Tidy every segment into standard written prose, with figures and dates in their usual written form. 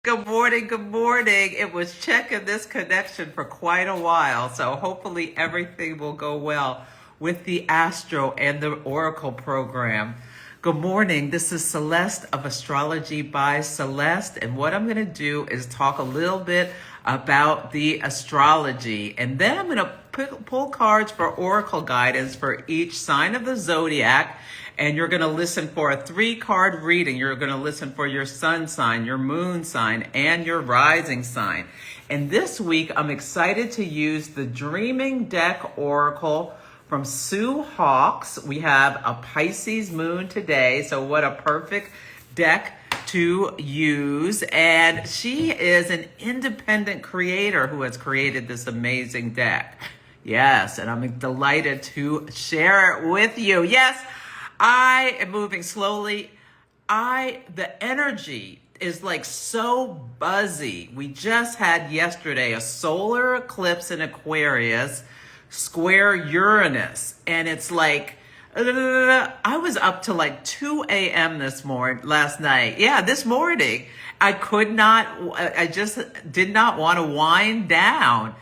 Good morning, good morning. It was checking this connection for quite a while, so hopefully everything will go well with the Astro and the Oracle program. Good morning. This is Celeste of Astrology by Celeste, and what I'm going to do is talk a little bit about the astrology, and then I'm going to pull cards for Oracle guidance for each sign of the Zodiac. And you're going to listen for a 3-card reading. You're going to listen for your sun sign, your moon sign, and your rising sign. And this week, I'm excited to use the Dreaming Deck Oracle from Sue Hawkes. We have a Pisces moon today, so what a perfect deck to use. And she is an independent creator who has created this amazing deck. Yes, and I'm delighted to share it with you. Yes, I am moving slowly. The energy is like so buzzy. We just had yesterday a solar eclipse in Aquarius square Uranus. And it's like, I was up to like 2 a.m. last night. Yeah, this morning. I just did not want to wind down.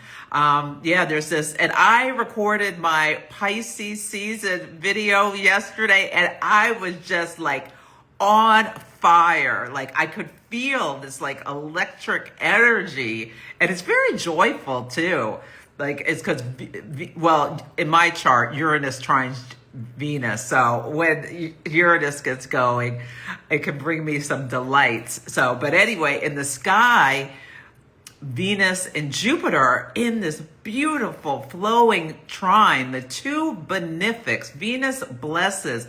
There's this, and I recorded my Pisces season video yesterday, and I was just like on fire. Like I could feel this like electric energy, and it's very joyful too. Like it's because, in my chart, Uranus trines Venus. So when Uranus gets going, it can bring me some delights. So, but anyway, in the sky, Venus and Jupiter are in this beautiful flowing trine, the two benefics. Venus blesses,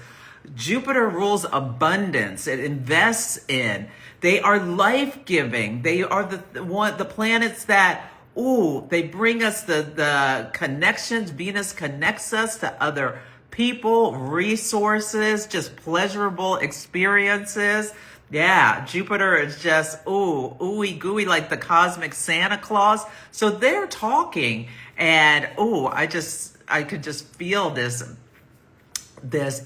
Jupiter rules abundance. It invests in. They are life-giving. They are the planets that, they bring us the connections. Venus connects us to other people, resources, just pleasurable experiences. Yeah, Jupiter is just, ooey gooey, like the cosmic Santa Claus. So they're talking, and I could just feel this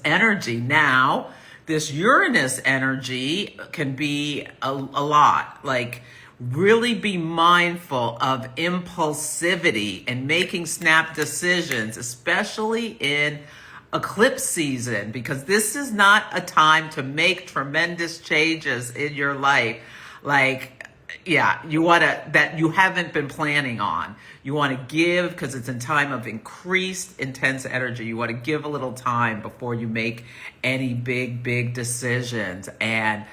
energy. Now, this Uranus energy can be a lot, like really be mindful of impulsivity and making snap decisions, especially in eclipse season, because this is not a time to make tremendous changes in your life. That you haven't been planning on. You want to give because it's in time of increased intense energy. You want to give a little time before you make any big decisions. And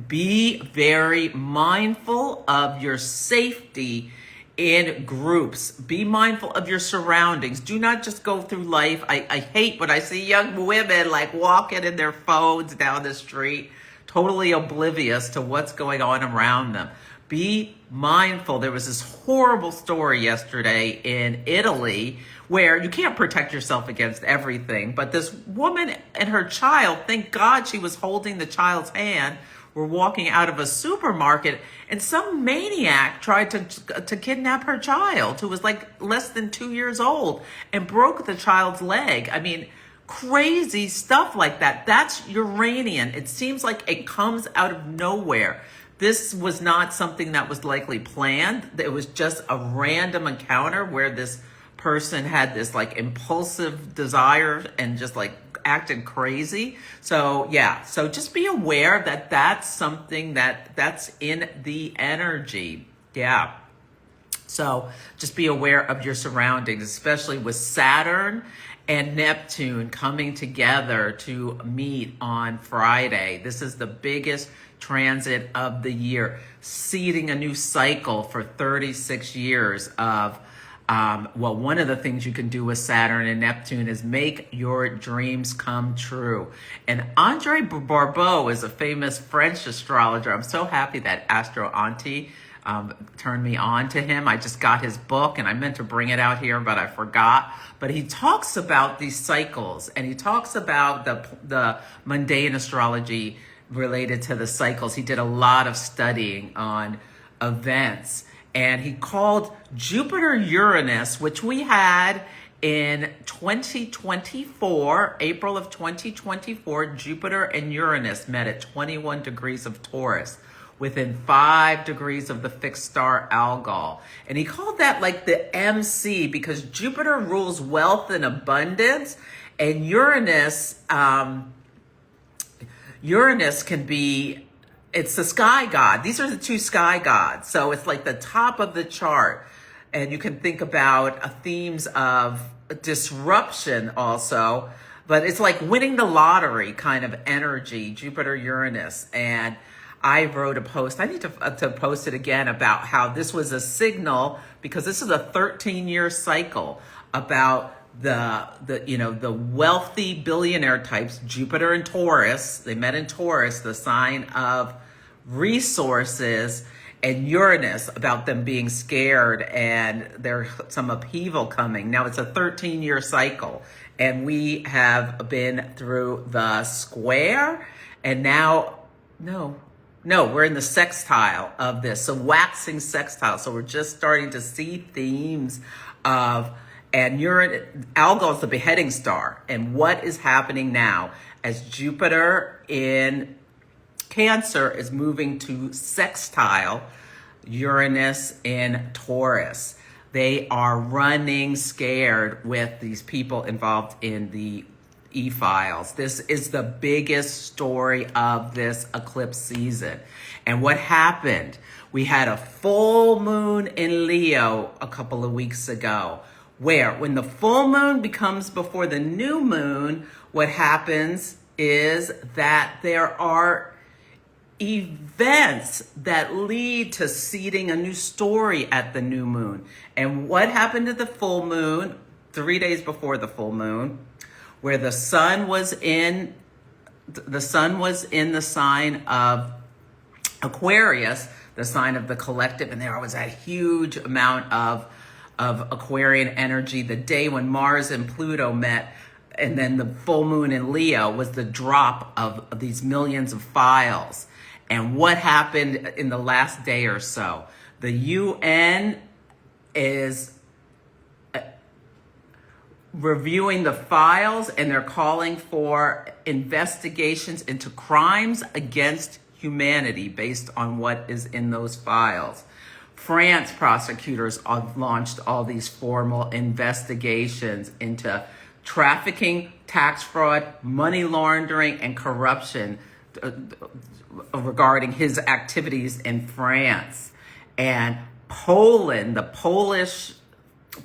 be very mindful of your safety in groups. Be mindful of your surroundings. Do not just go through life. I hate when I see young women like walking in their phones down the street, totally oblivious to what's going on around them. Be mindful. There was this horrible story yesterday in Italy where you can't protect yourself against everything, but this woman and her child, thank God she was holding the child's hand, were walking out of a supermarket, and some maniac tried to kidnap her child, who was like less than 2 years old, and broke the child's leg. I mean, crazy stuff like that. That's Uranian. It seems like it comes out of nowhere. This was not something that was likely planned. It was just a random encounter where this person had this like impulsive desire and just like acted crazy. So just be aware that that's something that's in the energy. Yeah. So just be aware of your surroundings, especially with Saturn and Neptune coming together to meet on Friday. This is the biggest transit of the year, seeding a new cycle for 36 years of one of the things you can do with Saturn and Neptune is make your dreams come true. And Andre Barbeau is a famous French astrologer. I'm so happy that Astro Auntie turned me on to him. I just got his book and I meant to bring it out here, but I forgot. But he talks about these cycles, and he talks about the mundane astrology related to the cycles. He did a lot of studying on events. And he called Jupiter-Uranus, which we had in 2024, April of 2024, Jupiter and Uranus met at 21 degrees of Taurus. within 5 degrees of the fixed star Algol. And he called that like the MC because Jupiter rules wealth and abundance, and Uranus can be, it's the sky god. These are the two sky gods. So it's like the top of the chart. And you can think about themes of disruption also, but it's like winning the lottery kind of energy, Jupiter, Uranus. And I wrote a post, I need to post it again, about how this was a signal, because this is a 13-year cycle about the wealthy billionaire types, Jupiter and Taurus. They met in Taurus, the sign of resources, and Uranus about them being scared and there's some upheaval coming. Now it's a 13-year cycle, and we have been through the square, and now, no, we're in the sextile of this. So waxing sextile. So we're just starting to see themes of, and Algol is the beheading star. And what is happening now as Jupiter in Cancer is moving to sextile Uranus in Taurus. They are running scared with these people involved in the E-files. This is the biggest story of this eclipse season. And what happened? We had a full moon in Leo a couple of weeks ago, where when the full moon becomes before the new moon, what happens is that there are events that lead to seeding a new story at the new moon. And what happened at the full moon, 3 days before the full moon, where the sun was in the sign of Aquarius, the sign of the collective, and there was a huge amount of Aquarian energy the day when Mars and Pluto met. And then the full moon in Leo was the drop of these millions of files. And what happened in the last day or so? The UN is reviewing the files, and they're calling for investigations into crimes against humanity based on what is in those files. France prosecutors have launched all these formal investigations into trafficking, tax fraud, money laundering, and corruption regarding his activities in France. And Poland, the Polish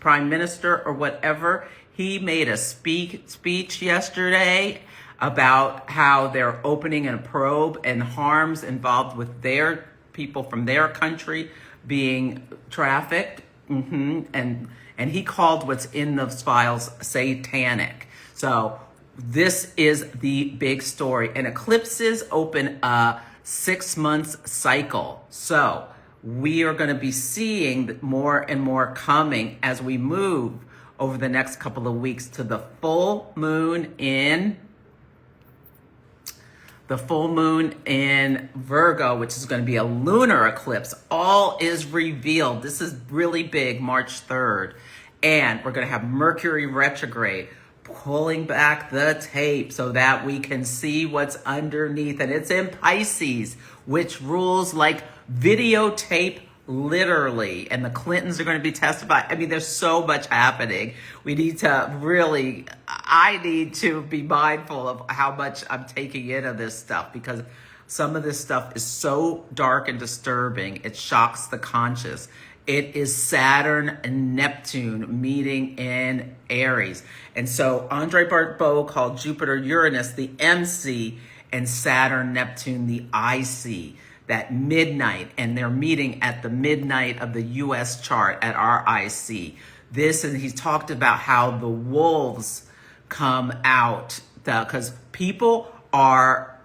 prime minister or whatever, he made a speech yesterday about how they're opening a probe and harms involved with their people from their country being trafficked. And he called what's in those files satanic. So this is the big story. And eclipses open a 6 month cycle. So we are going to be seeing more and more coming as we move over the next couple of weeks to the full moon in Virgo, which is going to be a lunar eclipse. All is revealed. This is really big, March 3rd. And we're going to have Mercury retrograde, pulling back the tape so that we can see what's underneath. And it's in Pisces, which rules like videotape literally. And the Clintons are going to be testifying. I mean, there's so much happening. I need to be mindful of how much I'm taking in of this stuff, because some of this stuff is so dark and disturbing. It shocks the conscious. It is Saturn and Neptune meeting in Aries. And so Andre Barbeau called Jupiter Uranus the MC and Saturn Neptune the IC, that midnight. And they're meeting at the midnight of the US chart at our IC. And he talked about how the wolves come out, because people are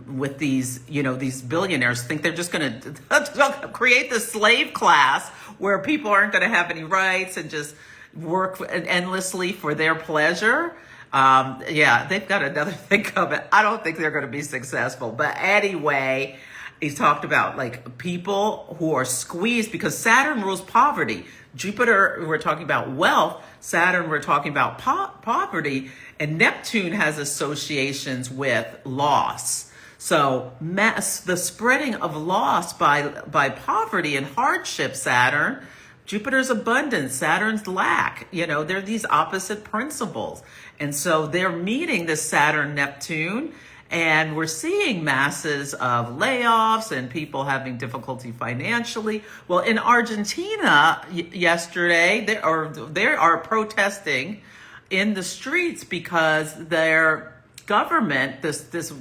with these, these billionaires think they're just going to create the slave class where people aren't going to have any rights and just work endlessly for their pleasure. They've got another thing coming. I don't think they're going to be successful. But anyway, he's talked about like people who are squeezed because Saturn rules poverty. Jupiter, we're talking about wealth. Saturn, we're talking about poverty. And Neptune has associations with loss. So the spreading of loss by poverty and hardship, Saturn. Jupiter's abundance, Saturn's lack. They're these opposite principles. And so they're meeting this Saturn Neptune, and we're seeing masses of layoffs and people having difficulty financially. Well, in Argentina yesterday, they are protesting in the streets because their government, this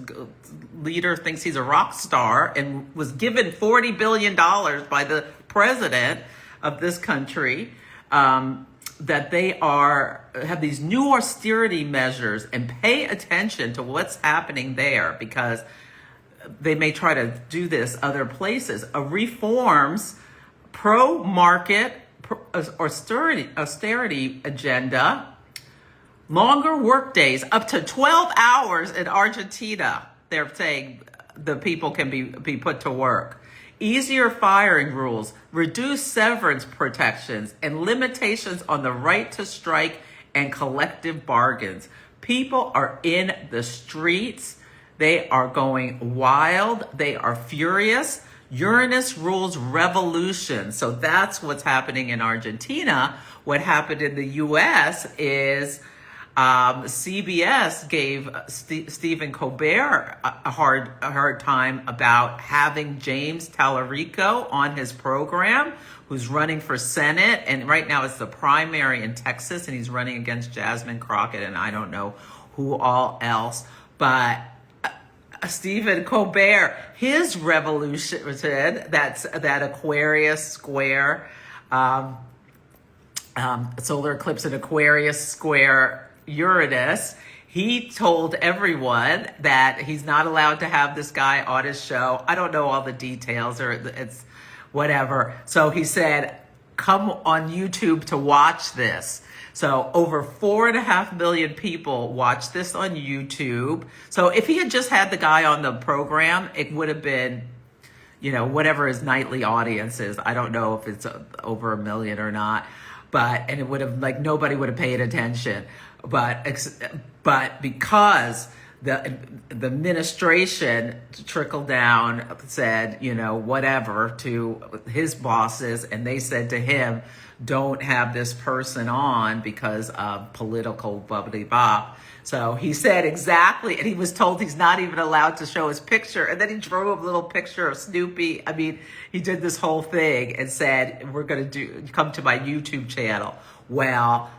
leader thinks he's a rock star and was given $40 billion by the president of this country, that they have these new austerity measures, and pay attention to what's happening there, because they may try to do this other places. A reforms, pro-market, austerity agenda, longer work days, up to 12 hours in Argentina. They're saying the people can be put to work. Easier firing rules, reduced severance protections, and limitations on the right to strike and collective bargains. People are in the streets. They are going wild. They are furious. Uranus rules revolution. So that's what's happening in Argentina. What happened in the U.S. is CBS gave Stephen Colbert a hard time about having James Tallarico on his program, who's running for Senate. And right now it's the primary in Texas, and he's running against Jasmine Crockett and I don't know who all else. But Stephen Colbert, his revolution, that Aquarius square, solar eclipse in Aquarius square Uranus, he told everyone that he's not allowed to have this guy on his show. I don't know all the details, or it's whatever. So he said, come on YouTube to watch this. So over 4.5 million people watch this on YouTube. So if he had just had the guy on the program, it would have been, whatever his nightly audience is. I don't know if it's over 1 million or not, and it would have, nobody would have paid attention. But because the administration trickled down, said, whatever to his bosses, and they said to him, don't have this person on because of political bubbly bop. So he said exactly, and he was told he's not even allowed to show his picture. And then he drew a little picture of Snoopy. I mean, he did this whole thing and said, we're going to come to my YouTube channel. Well,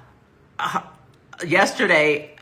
yesterday,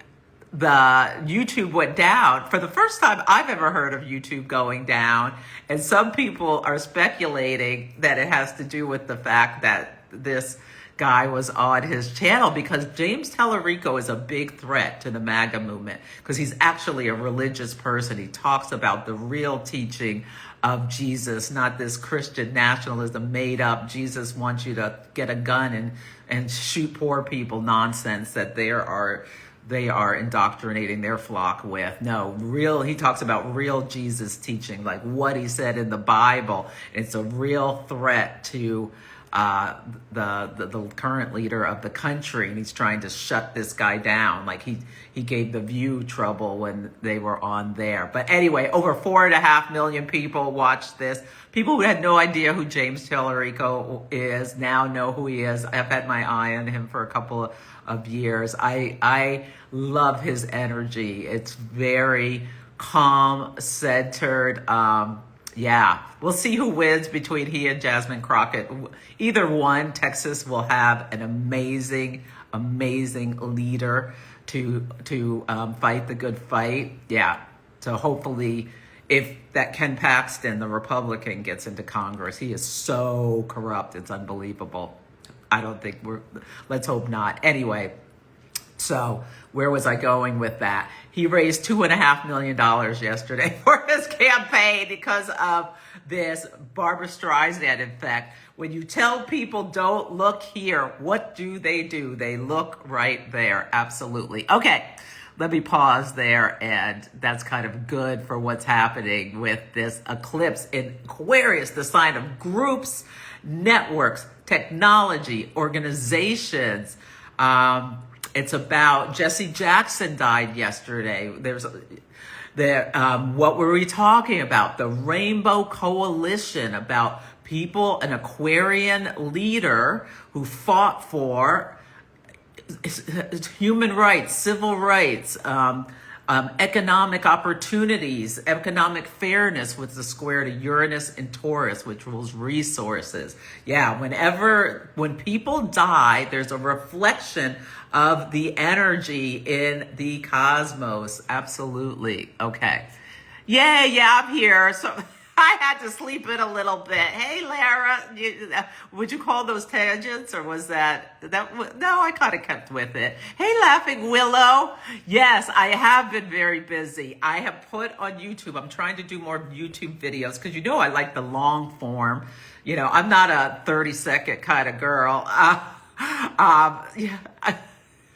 the YouTube went down for the first time I've ever heard of YouTube going down. And some people are speculating that it has to do with the fact that this guy was on his channel, because James Tallarico is a big threat to the MAGA movement, because he's actually a religious person. He talks about the real teaching of Jesus, not this Christian nationalism made up. Jesus wants you to get a gun and shoot poor people nonsense that they are indoctrinating their flock with. No, he talks about real Jesus teaching, like what he said in the Bible. It's a real threat to the current leader of the country, and he's trying to shut this guy down. Like he gave The View trouble when they were on there. But anyway, over 4.5 million people watched this. People who had no idea who James Tallarico is now know who he is. I've had my eye on him for a couple of years. I love his energy. It's very calm, centered. Yeah, we'll see who wins between he and Jasmine Crockett. Either one, Texas will have an amazing leader to fight the good fight. Yeah, so hopefully, if that Ken Paxton, the Republican, gets into Congress, he is so corrupt, it's unbelievable. I don't think let's hope not. Anyway, so where was I going with that? He raised $2.5 million yesterday for his campaign because of this Barbara Streisand effect. When you tell people don't look here, what do? They look right there. Absolutely. Okay, let me pause there, and that's kind of good for what's happening with this eclipse in Aquarius, the sign of groups, networks, technology, organizations. It's about Jesse Jackson died yesterday. What were we talking about? The Rainbow Coalition, about people, an Aquarian leader who fought for human rights, civil rights, economic opportunities, economic fairness, with the square to Uranus and Taurus, which rules resources. Yeah, when people die, there's a reflection of the energy in the cosmos. Absolutely. Okay. Yeah, I'm here. So I had to sleep in a little bit. Hey, Lara, would you call those tangents, or was that? No, I kind of kept with it. Hey, Laughing Willow. Yes, I have been very busy. I have put on YouTube. I'm trying to do more YouTube videos because I like the long form. I'm not a 30-second kind of girl. Yeah.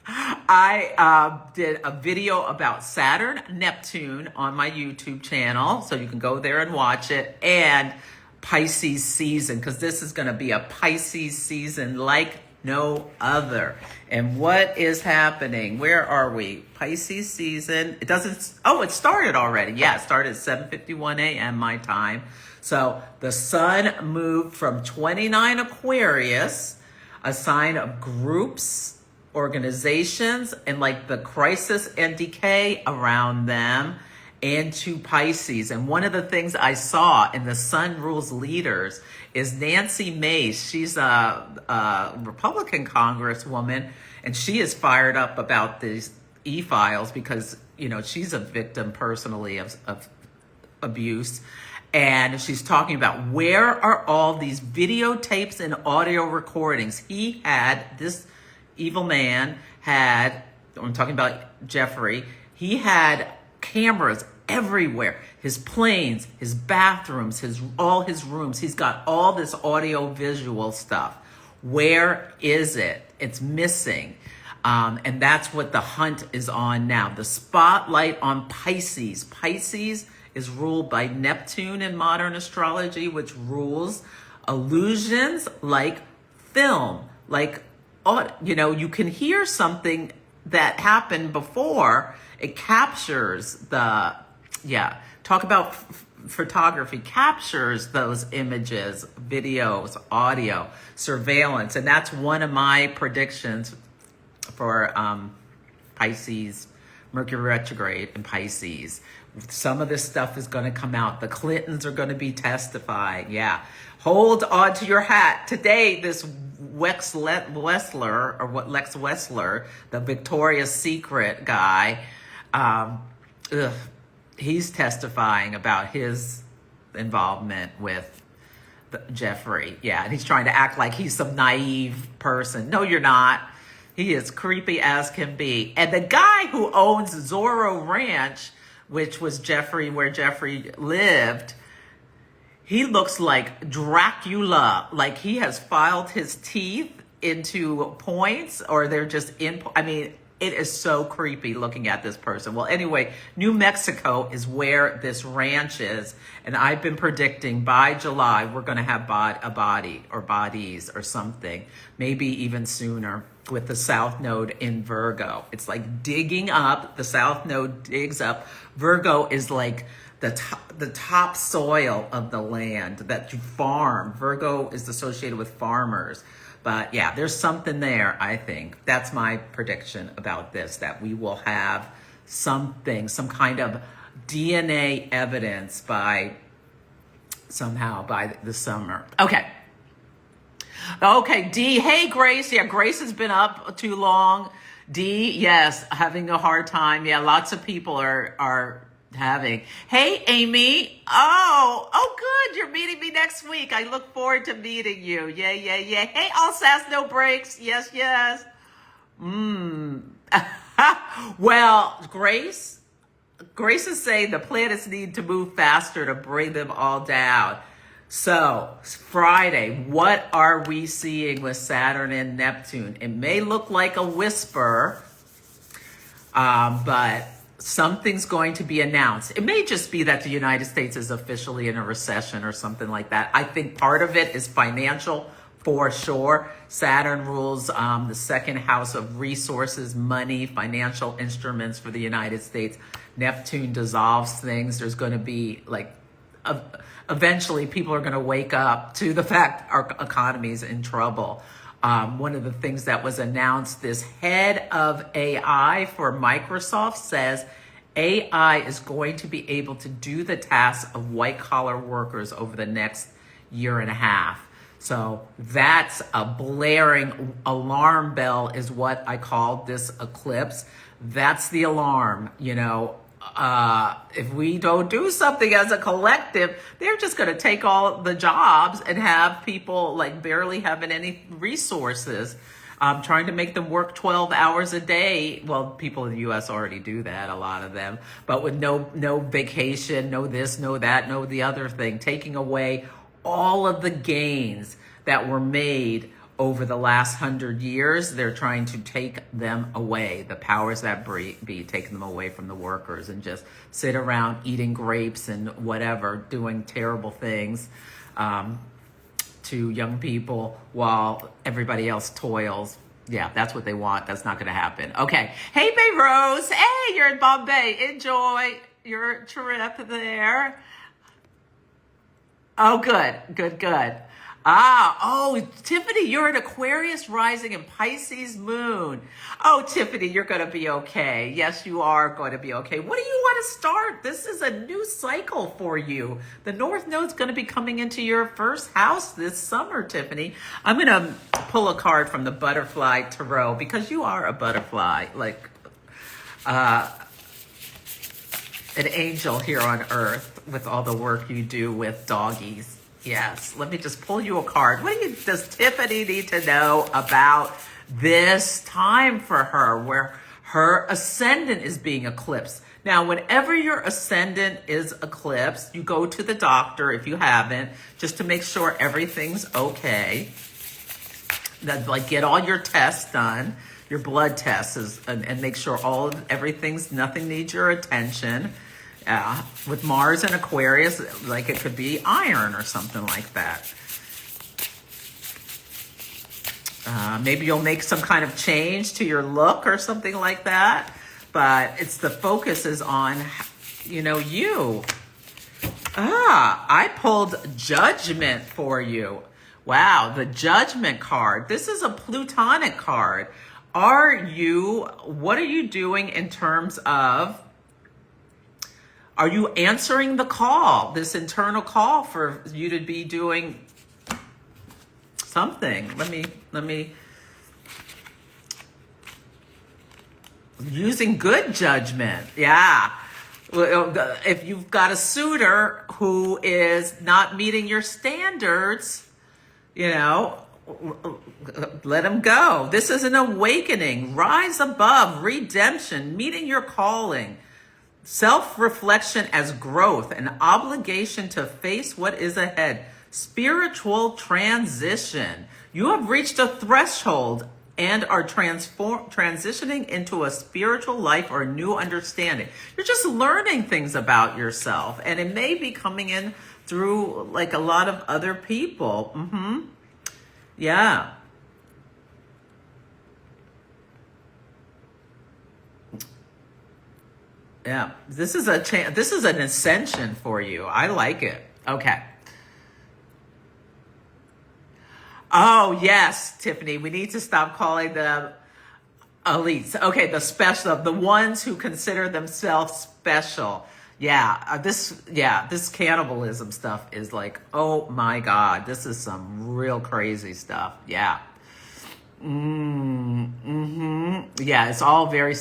I did a video about Saturn Neptune on my YouTube channel, so you can go there and watch it, and Pisces season, because this is going to be a Pisces season like no other. And what is happening? Where are we? Pisces season. It started already. Yeah, it started at 7:51 a.m. my time. So the sun moved from 29 Aquarius, a sign of groups, organizations, and like the crisis and decay around them, into Pisces. And one of the things I saw in the Sun Rules Leaders is Nancy Mace. She's a Republican congresswoman, and she is fired up about these e-files because, she's a victim personally of abuse. And she's talking about, where are all these videotapes and audio recordings? This evil man I'm talking about Jeffrey, he had cameras everywhere. His planes, his bathrooms, all his rooms. He's got all this audio visual stuff. Where is it? It's missing. And that's what the hunt is on now. The spotlight on Pisces. Pisces is ruled by Neptune in modern astrology, which rules illusions like film, like you can hear something that happened before. It captures talk about photography, captures those images, videos, audio, surveillance. And that's one of my predictions for Pisces, Mercury retrograde in Pisces. Some of this stuff is going to come out. The Clintons are going to be testifying. Yeah. Hold on to your hat. Today, this Lex Wessler, the Victoria's Secret guy, he's testifying about his involvement with Jeffrey. Yeah, and he's trying to act like he's some naive person. No, you're not. He is creepy as can be. And the guy who owns Zorro Ranch, which was where Jeffrey lived, he looks like Dracula, like he has filed his teeth into points, or they're just it is so creepy looking at this person. Well, anyway, New Mexico is where this ranch is, and I've been predicting by July we're going to have a body or bodies or something, maybe even sooner, with the South Node in Virgo. It's like digging up. The South Node digs up. Virgo is like the top soil of the land that you farm. Virgo is associated with farmers. But yeah, there's something there, I think. That's my prediction about this, that we will have some kind of DNA evidence by the summer. Okay, D. Hey, Grace. Yeah, Grace has been up too long. D, yes, having a hard time. Yeah, lots of people are having. Hey, Amy. Oh, good. You're meeting me next week. I look forward to meeting you. Yeah. Hey, all sass, no breaks. Yes. Well, Grace is saying the planets need to move faster to bring them all down. So, Friday, what are we seeing with Saturn and Neptune? It may look like a whisper, but something's going to be announced. It may just be that the United States is officially in a recession or something like that. I think part of it is financial for sure. Saturn rules the second house of resources, money, financial instruments for the United States. Neptune dissolves things. There's going to be eventually people are going to wake up to the fact our economy is in trouble. One of the things that was announced, this head of AI for Microsoft says AI is going to be able to do the tasks of white collar workers over the next year and a half. So that's a blaring alarm bell is what I called this eclipse. That's the alarm, if we don't do something as a collective, they're just going to take all the jobs and have people like barely having any resources, trying to make them work 12 hours a day. Well, people in the U.S. already do that, a lot of them, but with no vacation, no this, no that, no the other thing, taking away all of the gains that were made over the last 100 years. They're trying to take them away. The powers that be taking them away from the workers and just sit around eating grapes and whatever, doing terrible things to young people while everybody else toils. Yeah, that's what they want. That's not going to happen. Okay. Hey, Bay Rose. Hey, you're in Bombay. Enjoy your trip there. Oh, good. Tiffany, you're an Aquarius rising and Pisces moon. Oh, Tiffany, you're going to be okay. Yes, you are going to be okay. What do you want to start? This is a new cycle for you. The North Node's going to be coming into your first house this summer, Tiffany. I'm going to pull a card from the Butterfly Tarot because you are a butterfly, like an angel here on Earth with all the work you do with doggies. Yes, let me just pull you a card. Does Tiffany need to know about this time for her where her ascendant is being eclipsed? Now, whenever your ascendant is eclipsed, you go to the doctor if you haven't, just to make sure everything's okay. Get all your tests done, your blood tests, and make sure nothing needs your attention. With Mars and Aquarius, it could be iron or something like that. Maybe you'll make some kind of change to your look or something like that. But the focus is on, you. I pulled Judgment for you. Wow, the Judgment card. This is a Plutonic card. What are you doing in terms of, are you answering the call, this internal call for you to be doing something? Let me, using good judgment. Yeah. If you've got a suitor who is not meeting your standards, let him go. This is an awakening, rise above, redemption, meeting your calling. Self-reflection as growth, an obligation to face what is ahead. Spiritual transition. You have reached a threshold and are transitioning into a spiritual life or a new understanding. You're just learning things about yourself, and it may be coming in through a lot of other people. Yeah. Yeah, this is an ascension for you. I like it. Okay. Oh, yes, Tiffany, we need to stop calling them elites. Okay, the ones who consider themselves special. Yeah, this cannibalism stuff is oh my God, this is some real crazy stuff. Yeah. Yeah, it's all very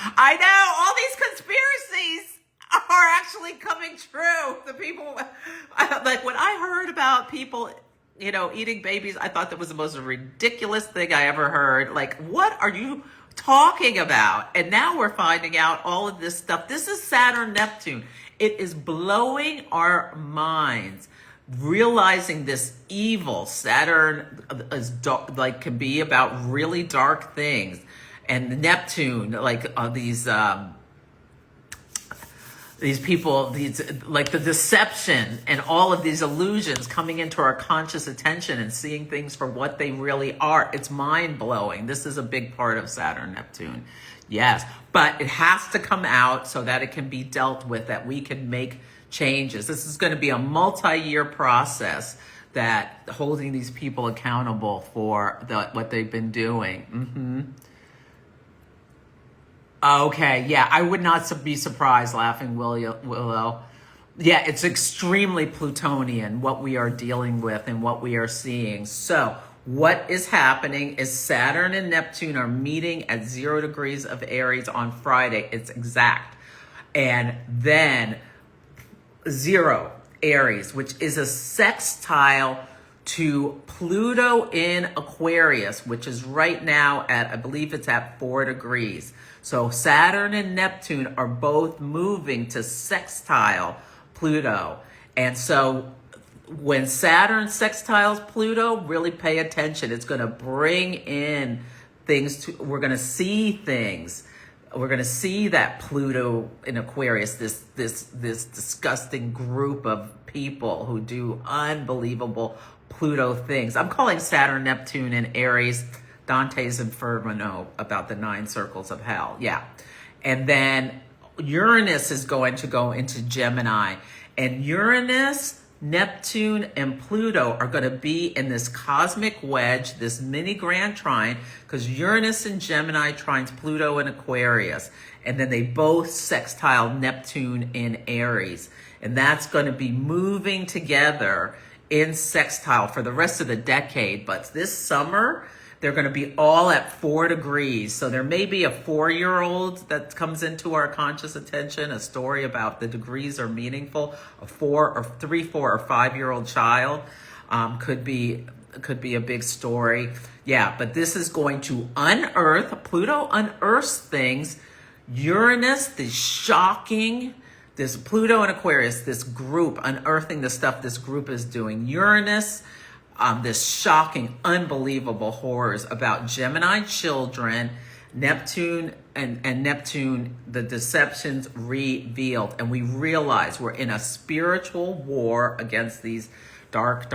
I know, all these conspiracies are actually coming true. The people, when I heard about people, eating babies, I thought that was the most ridiculous thing I ever heard. What are you talking about? And now we're finding out all of this stuff. This is Saturn Neptune. It is blowing our minds. Realizing this evil. Saturn is can be about really dark things. And Neptune, these these people, these like the deception and all of these illusions coming into our conscious attention and seeing things for what they really are. It's mind blowing. This is a big part of Saturn Neptune. Yes, but it has to come out so that it can be dealt with, that we can make changes. This is going to be a multi-year process, that holding these people accountable for what they've been doing. Okay, yeah, I would not be surprised, laughing Willow. Yeah, it's extremely Plutonian, what we are dealing with and what we are seeing. So what is happening is Saturn and Neptune are meeting at 0 degrees of Aries on Friday. It's exact. And then 0 Aries, which is a sextile to Pluto in Aquarius, which is right now at, I believe it's at 4 degrees. So Saturn and Neptune are both moving to sextile Pluto. And so when Saturn sextiles Pluto, really pay attention. It's going to bring in things we're going to see things. We're going to see that Pluto in Aquarius, this disgusting group of people who do unbelievable Pluto things. I'm calling Saturn Neptune in Aries Dante's Inferno, about the 9 circles of hell. Yeah. And then Uranus is going to go into Gemini. And Uranus, Neptune, and Pluto are going to be in this cosmic wedge, this mini grand trine, because Uranus and Gemini trines Pluto in Aquarius. And then they both sextile Neptune in Aries. And that's going to be moving together in sextile for the rest of the decade. But this summer, they're going to be all at 4 degrees. So there may be a 4-year-old that comes into our conscious attention, a story about the degrees are meaningful. A 4 or 3, 4 or 5-year-old child could be a big story. Yeah, but this is going to unearth, Pluto unearths things. Uranus, this Pluto and Aquarius, this group, unearthing the stuff this group is doing. Uranus, this shocking, unbelievable horrors about Gemini children, Neptune and Neptune, the deceptions revealed. And we realize we're in a spiritual war against these dark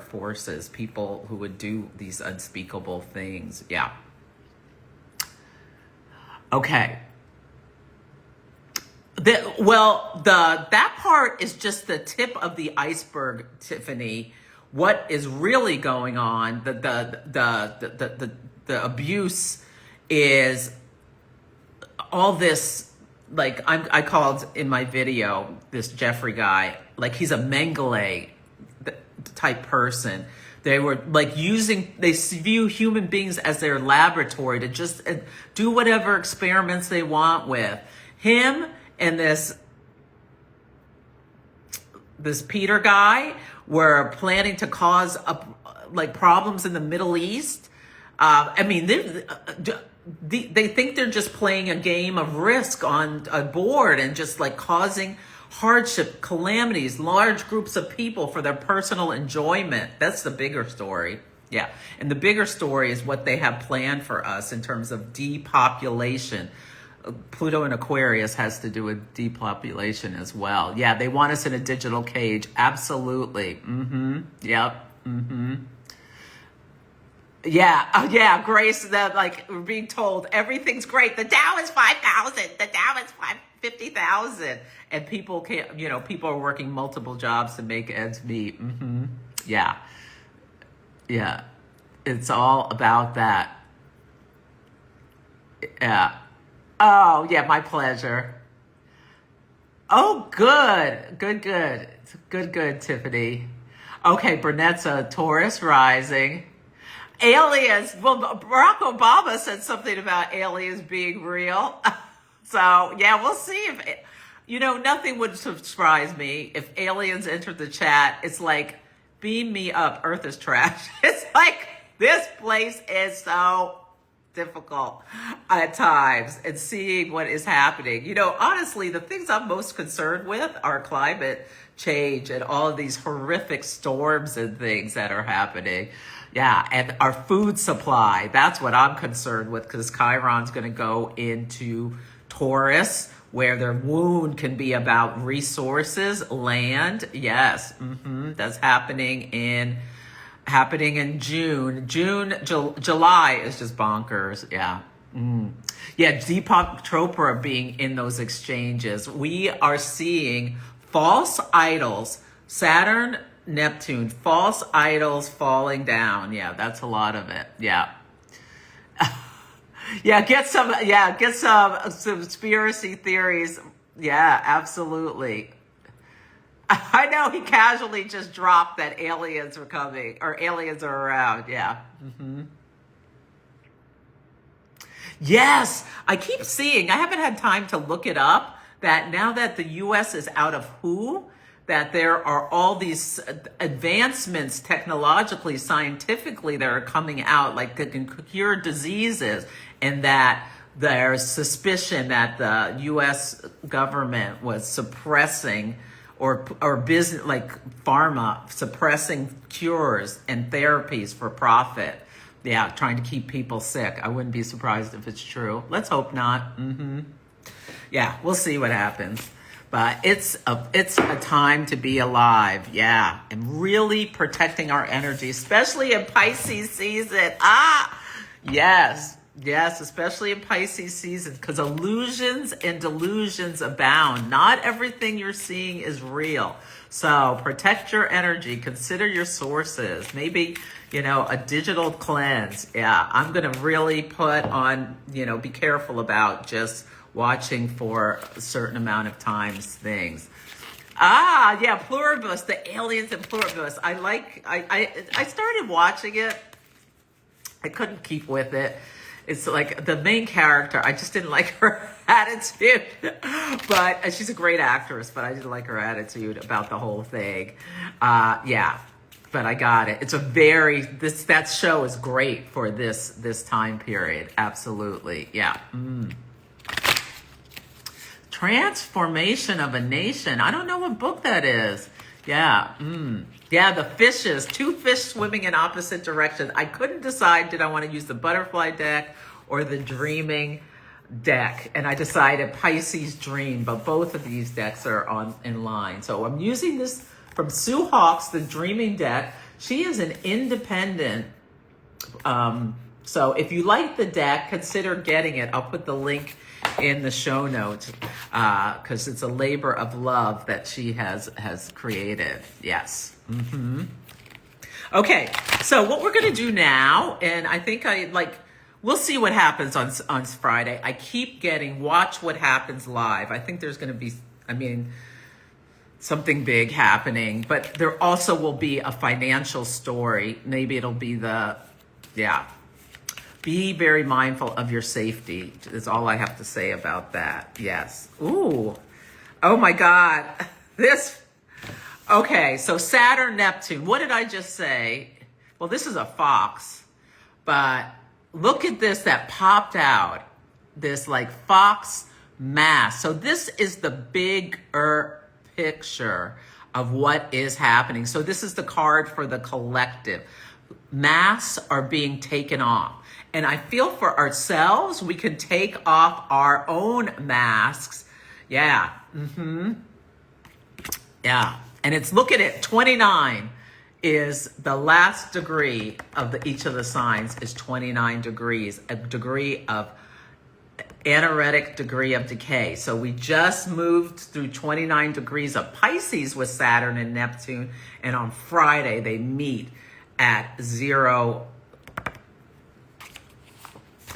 forces, people who would do these unspeakable things. Yeah. Okay. That part is just the tip of the iceberg, Tiffany. What is really going on, the abuse is all this, like I called in my video, this Jeffrey guy, like he's a Mengele type person. They were like they view human beings as their laboratory to just do whatever experiments they want with. Him and this Peter guy were planning to cause problems in the Middle East. I mean, they think they're just playing a game of Risk on a board and just like causing hardship, calamities, large groups of people for their personal enjoyment. That's the bigger story. Yeah. And the bigger story is what they have planned for us in terms of depopulation. Pluto in Aquarius has to do with depopulation as well. Yeah, they want us in a digital cage. Absolutely. Yep. Yeah, Grace, that we're being told everything's great. The Dow is 5,000. The Dow is 50,000. And people can't, people are working multiple jobs to make ends meet. Yeah. It's all about that. Yeah. Oh, yeah, my pleasure. Oh, good. Good, Tiffany. Okay, Burnett's a Taurus rising. Aliens. Well, Barack Obama said something about aliens being real. So, yeah, we'll see if, nothing would surprise me if aliens entered the chat. It's like, beam me up. Earth is trash. It's like, this place is so difficult at times, and seeing what is happening. Honestly, the things I'm most concerned with are climate change and all of these horrific storms and things that are happening. Yeah, and our food supply. That's what I'm concerned with, because Chiron's going to go into Taurus, where their wound can be about resources, land. Yes, that's happening in June. July is just bonkers. Yeah. Yeah, Deepak Chopra being in those exchanges. We are seeing false idols, Saturn, Neptune, false idols falling down. Yeah, that's a lot of it. Yeah. Get some conspiracy theories. Yeah, absolutely. I know he casually just dropped that aliens are coming or aliens are around. Yeah. Yes, I keep seeing, I haven't had time to look it up, that now that the US is out of WHO, that there are all these advancements technologically, scientifically that are coming out, like that can cure diseases, and that there's suspicion that the US government was suppressing or business, like pharma, suppressing cures and therapies for profit. Yeah, trying to keep people sick. I wouldn't be surprised if it's true. Let's hope not. Yeah, we'll see what happens. But it's a time to be alive. Yeah, and really protecting our energy, especially in Pisces season. Yes, especially in Pisces season, because illusions and delusions abound. Not everything you're seeing is real. So protect your energy. Consider your sources. Maybe, a digital cleanse. Yeah, I'm going to really put on, be careful about just watching for a certain amount of times things. Pluribus, the aliens in Pluribus. I started watching it. I couldn't keep with it. It's like the main character, I just didn't like her attitude. But she's a great actress, but I didn't like her attitude about the whole thing. But I got it. It's that show is great for this time period. Absolutely. Yeah. Transformation of a Nation. I don't know what book that is. Yeah. Yeah, the fishes, 2 fish swimming in opposite directions. I couldn't decide, did I want to use the butterfly deck or the dreaming deck? And I decided Pisces Dream, but both of these decks are in line. So I'm using this from Sue Hawkes, the dreaming deck. She is an independent. So if you like the deck, consider getting it. I'll put the link in the show notes because it's a labor of love that she has created. Yes. Okay, so what we're going to do now, and I think we'll see what happens on Friday. I keep getting watch what happens live. I think there's going to be, something big happening, but there also will be a financial story. Maybe it'll be be very mindful of your safety is all I have to say about that. Yes. Ooh. Oh my God. Okay, so Saturn Neptune. What did I just say? Well, this is a fox, but look at this that popped out. This fox mass. So this is the bigger picture of what is happening. So this is the card for the collective. Masks are being taken off. And I feel for ourselves, we can take off our own masks. Yeah. Yeah. And look at it, 29 is the last degree of each of the signs is 29 degrees, a degree of anaretic degree of decay. So we just moved through 29 degrees of Pisces with Saturn and Neptune. And on Friday, they meet at 0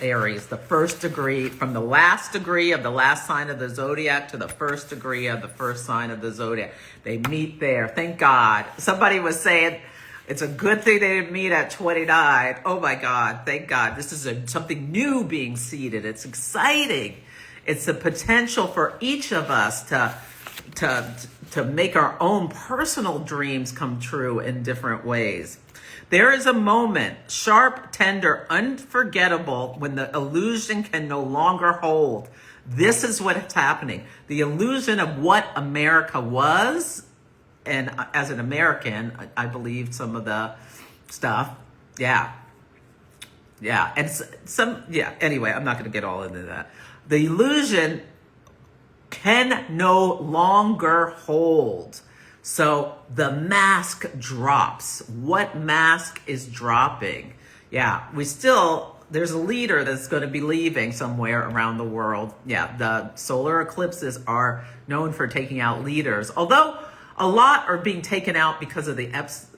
Aries, the first degree, from the last degree of the last sign of the Zodiac to the first degree of the first sign of the Zodiac. They meet there. Thank God. Somebody was saying it's a good thing they didn't meet at 29. Oh my God. Thank God. This is something new being seeded. It's exciting. It's the potential for each of us to make our own personal dreams come true in different ways. There is a moment, sharp, tender, unforgettable, when the illusion can no longer hold. This is what's happening. The illusion of what America was, and as an American, I believed some of the stuff. Yeah. And anyway, I'm not going to get all into that. The illusion can no longer hold. So the mask drops. What mask is dropping? Yeah, there's a leader that's going to be leaving somewhere around the world. Yeah, the solar eclipses are known for taking out leaders, although a lot are being taken out because of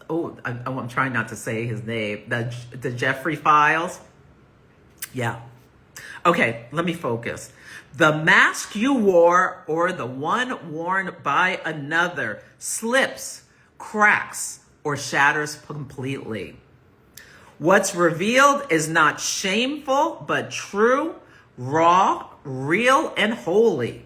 I'm trying not to say his name, the Jeffrey files. Yeah. Okay, let me focus. The mask you wore or the one worn by another slips, cracks, or shatters completely. What's revealed is not shameful, but true, raw, real, and holy.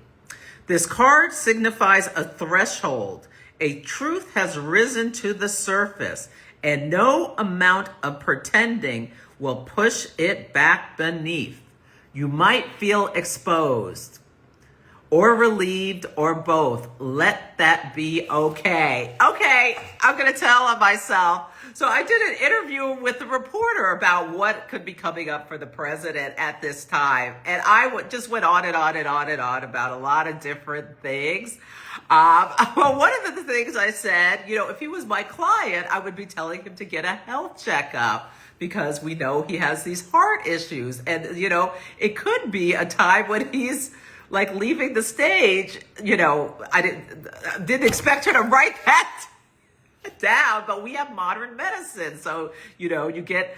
This card signifies a threshold. A truth has risen to the surface, and no amount of pretending will push it back beneath. You might feel exposed or relieved or both. Let that be okay. Okay, I'm going to tell on myself. So I did an interview with the reporter about what could be coming up for the president at this time. And I just went on and on and on and on about a lot of different things. Well, one of the things I said, if he was my client, I would be telling him to get a health checkup, because we know he has these heart issues. And, it could be a time when he's like leaving the stage. I didn't expect her to write that down, but we have modern medicine. So, you get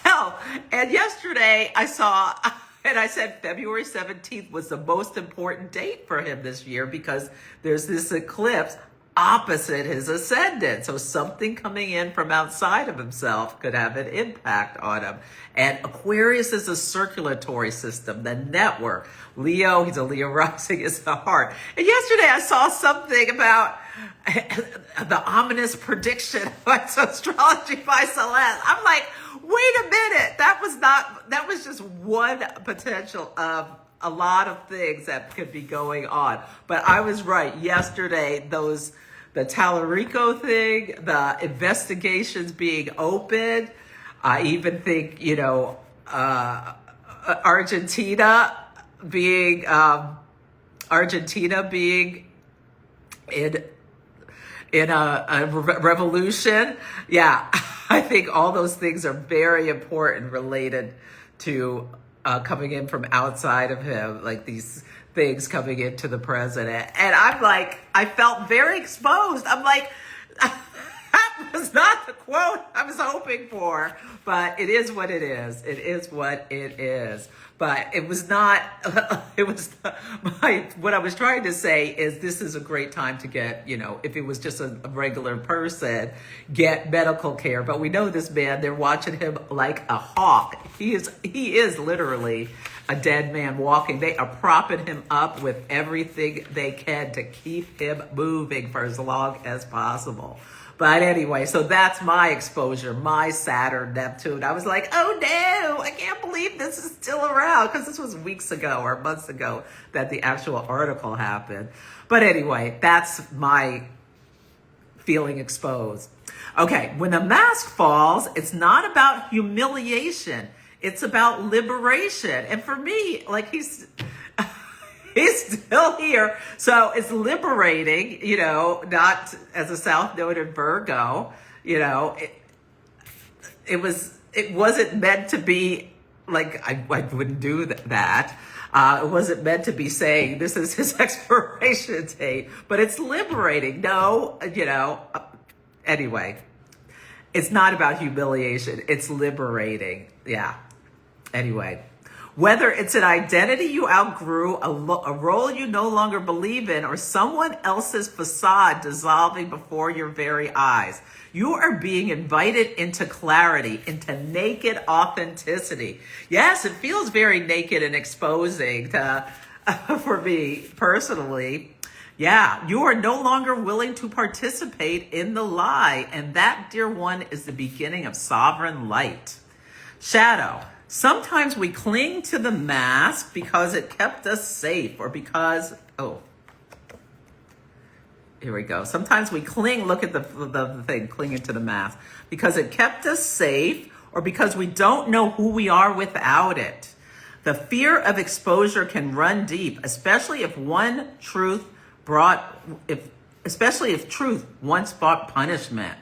help. And yesterday I saw, and I said February 17th was the most important date for him this year because there's this eclipse opposite his ascendant. So something coming in from outside of himself could have an impact on him. And Aquarius is a circulatory system, the network. Leo, he's a Leo rising, is the heart. And yesterday I saw something about the ominous prediction of Astrology by Celeste. I'm like, wait a minute. That was just one potential of a lot of things that could be going on. But I was right. Yesterday, the Tallarico thing, the investigations being opened, I even think, Argentina being in a revolution. Yeah, I think all those things are very important related to coming in from outside of him, like these things coming into the president. And I'm like, I felt very exposed. I'm like, that was not the quote I was hoping for, but it is what it is. It is what it is. But it was not, what I was trying to say is this is a great time to get, if it was just a regular person, get medical care. But we know this man, they're watching him like a hawk. He is literally a dead man walking. They are propping him up with everything they can to keep him moving for as long as possible. But anyway, so that's my exposure, my Saturn Neptune. I was like, oh no, I can't believe this is still around, because this was weeks ago or months ago that the actual article happened. But anyway, that's my feeling exposed. Okay, when the mask falls, it's not about humiliation. It's about liberation. And for me, like he's still here. So it's liberating, not as a South Node in Virgo, it wasn't meant to be like, I wouldn't do that. It wasn't meant to be saying this is his expiration date, but it's liberating. No, anyway, it's not about humiliation. It's liberating. Yeah. Anyway. Whether it's an identity you outgrew, a role you no longer believe in, or someone else's facade dissolving before your very eyes, you are being invited into clarity, into naked authenticity. Yes, it feels very naked and exposing for me personally. Yeah, you are no longer willing to participate in the lie, and that, dear one, is the beginning of sovereign light. Shadow. Sometimes we cling to the mask because it kept us safe, or because, here we go. Sometimes we cling, look at the thing, clinging to the mask, because it kept us safe, or because we don't know who we are without it. The fear of exposure can run deep, especially if truth once brought punishment.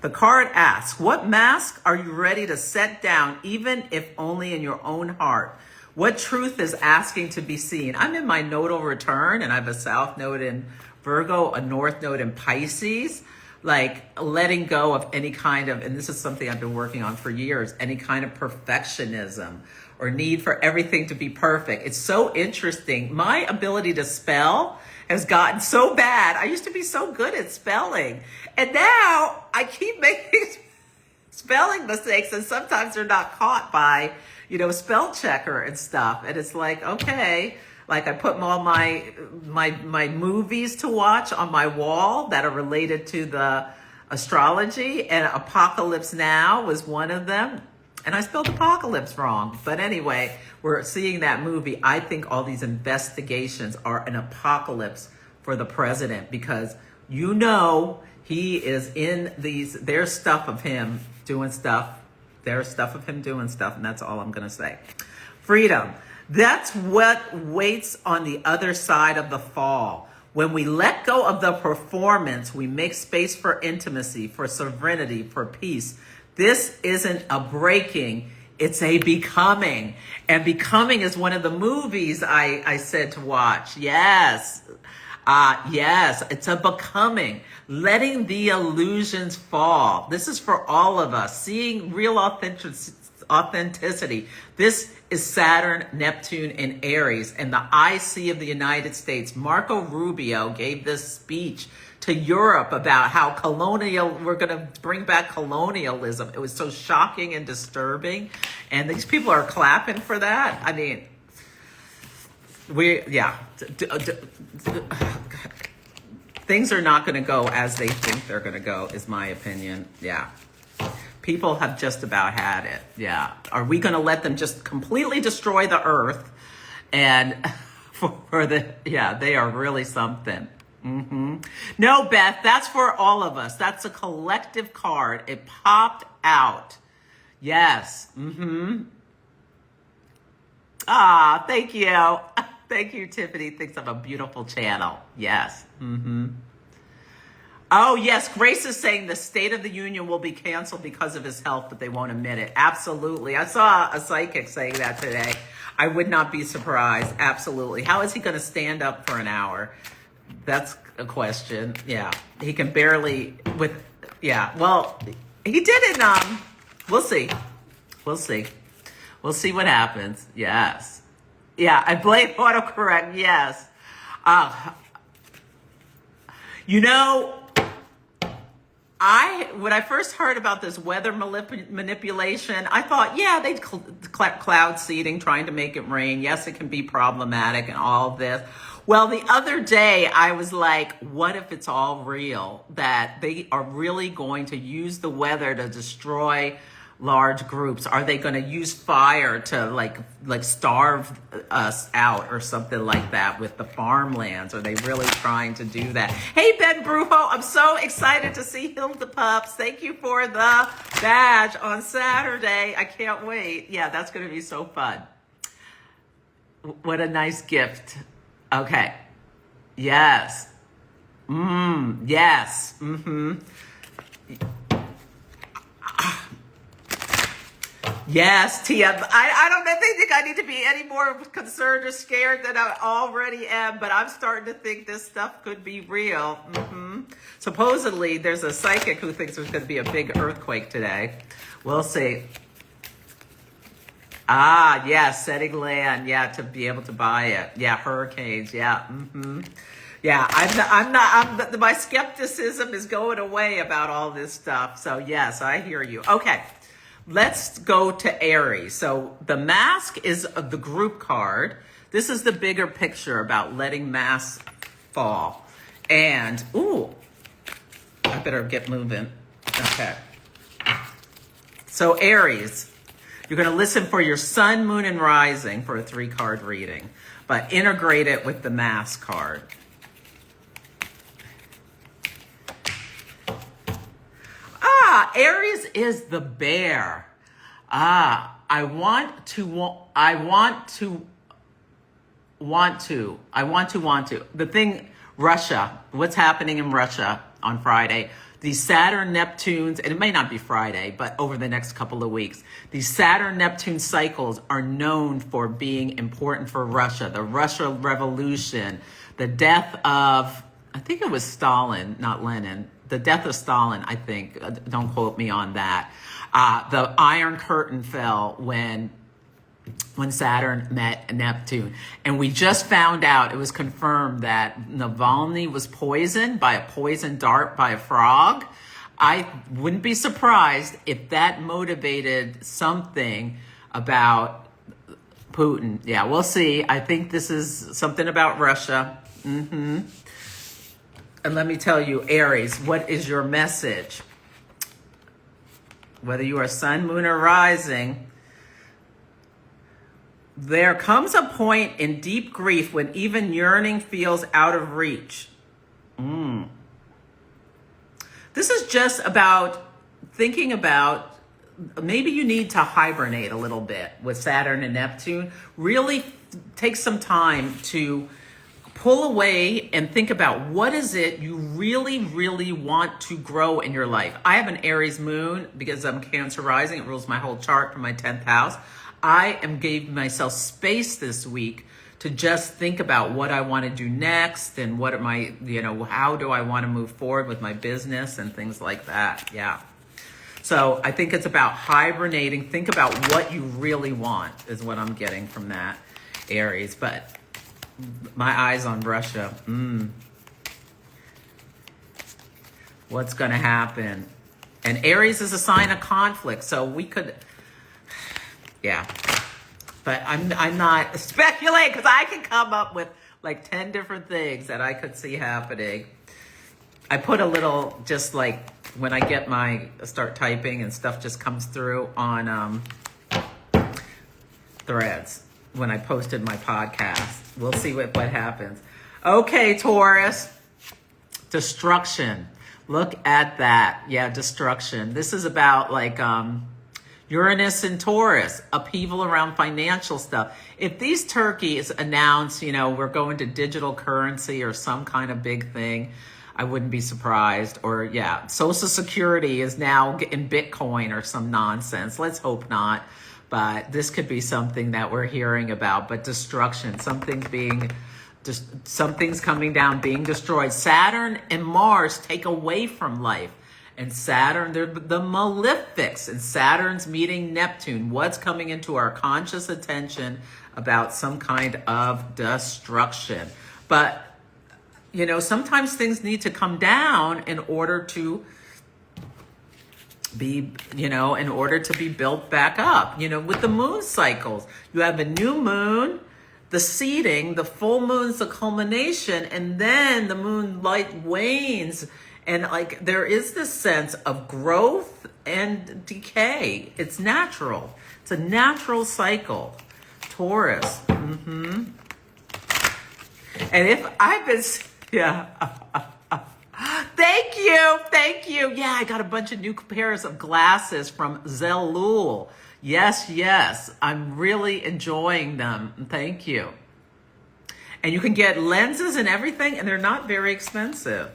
The card asks, what mask are you ready to set down, even if only in your own heart? What truth is asking to be seen? I'm in my nodal return, and I have a south node in Virgo, a north node in Pisces, like letting go of any kind of, and this is something I've been working on for years, any kind of perfectionism or need for everything to be perfect. It's so interesting. My ability to spell has gotten so bad. I used to be so good at spelling, and now I keep making spelling mistakes, and sometimes they're not caught by, spell checker and stuff. And it's like, okay, like I put all my movies to watch on my wall that are related to the astrology, and Apocalypse Now was one of them. And I spelled apocalypse wrong. But anyway, we're seeing that movie. I think all these investigations are an apocalypse for the president, because he is in there's stuff of him doing stuff. There's stuff of him doing stuff, and that's all I'm going to say. Freedom. That's what waits on the other side of the fall. When we let go of the performance, we make space for intimacy, for serenity, for peace. This isn't a breaking, it's a becoming. And Becoming is one of the movies I said to watch. Yes. Yes, it's a becoming. Letting the illusions fall. This is for all of us. Seeing real authenticity. This is Saturn, Neptune, and Aries, and the IC of the United States. Marco Rubio gave this speech to Europe about how we're going to bring back colonialism. It was so shocking and disturbing, and these people are clapping for that. I mean, things are not going to go as they think they're going to go, is my opinion. Yeah. People have just about had it. Yeah. Are we going to let them just completely destroy the earth? And they are really something. Mm-hmm. No, Beth, that's for all of us. That's a collective card. It popped out. Yes. Mm-hmm. Thank you. Thank you, Tiffany. Thinks I'm a beautiful channel. Yes. Mm-hmm. Oh, yes. Grace is saying the State of the Union will be canceled because of his health, but they won't admit it. Absolutely. I saw a psychic saying that today. I would not be surprised. Absolutely. How is he going to stand up for an hour? That's a question. Yeah. He can barely well, he did it. We'll see. We'll see. We'll see what happens. Yes. Yeah. I blame autocorrect. Yes. When I first heard about this weather manipulation, I thought, they cloud seeding, trying to make it rain. Yes, it can be problematic and all this. Well, the other day I was like, what if it's all real? That they are really going to use the weather to destroy large groups? Are they going to use fire to like starve us out or something like that with the farmlands? Are they really trying to do that? Hey, Ben Brujo, I'm so excited to see Hilda Pups. Thank you for the badge on Saturday. I can't wait. Yeah, that's going to be so fun. What a nice gift. Okay. Yes. Yes. Mm-hmm. Yes, Tia. I don't think I need to be any more concerned or scared than I already am, but I'm starting to think this stuff could be real. Mm-hmm. Supposedly, there's a psychic who thinks there's going to be a big earthquake today. We'll see. Yes, setting land. Yeah, to be able to buy it. Yeah, hurricanes. Yeah. Mm-hmm. Yeah, my skepticism is going away about all this stuff. So yes, I hear you. Okay. Let's go to Aries. So the mask is the group card. This is the bigger picture about letting masks fall. And, I better get moving. Okay. So Aries, you're going to listen for your sun, moon, and rising for a 3-card reading, but integrate it with the mask card. Aries is the bear. I want to. The thing, Russia, what's happening in Russia on Friday? These Saturn Neptunes, and it may not be Friday, but over the next couple of weeks, these Saturn Neptune cycles are known for being important for Russia. The Russia Revolution, the death of, I think it was Stalin, not Lenin, the death of Stalin, I think. Don't quote me on that. The Iron Curtain fell when Saturn met Neptune. And we just found out, it was confirmed that Navalny was poisoned by a poison dart by a frog. I wouldn't be surprised if that motivated something about Putin. Yeah, we'll see. I think this is something about Russia. And let me tell you, Aries, what is your message? Whether you are sun, moon, or rising, there comes a point in deep grief when even yearning feels out of reach. This is just about thinking about, maybe you need to hibernate a little bit with Saturn and Neptune. Really take some time to pull away and think about what is it you really, really want to grow in your life. I have an Aries moon because I'm Cancer rising. It rules my whole chart from my 10th house. I am giving myself space this week to just think about what I want to do next and what am I, how do I want to move forward with my business and things like that. Yeah. So I think it's about hibernating. Think about what you really want is what I'm getting from that, Aries. But my eyes on Russia. What's going to happen? And Aries is a sign of conflict. So we could... Yeah, but I'm not speculating because I can come up with like 10 different things that I could see happening. I put a little, just like when I start typing and stuff just comes through on Threads when I posted my podcast. We'll see what happens. Okay, Taurus, destruction. Look at that. Yeah, destruction. This is about like... Uranus and Taurus, upheaval around financial stuff. If these turkeys announce, we're going to digital currency or some kind of big thing, I wouldn't be surprised. Or Social Security is now in Bitcoin or some nonsense. Let's hope not. But this could be something that we're hearing about. But destruction, something's coming down, being destroyed. Saturn and Mars take away from life. And Saturn, they're the malefics, and Saturn's meeting Neptune. What's coming into our conscious attention about some kind of destruction? But, sometimes things need to come down in order to be, built back up. With the moon cycles, you have a new moon, the seeding, the full moon's the culmination, and then the moonlight wanes. And there is this sense of growth and decay. It's natural. It's a natural cycle. Taurus. And if I've been, Thank you. Yeah, I got a bunch of new pairs of glasses from Zellul. Yes. I'm really enjoying them. Thank you. And you can get lenses and everything, and they're not very expensive.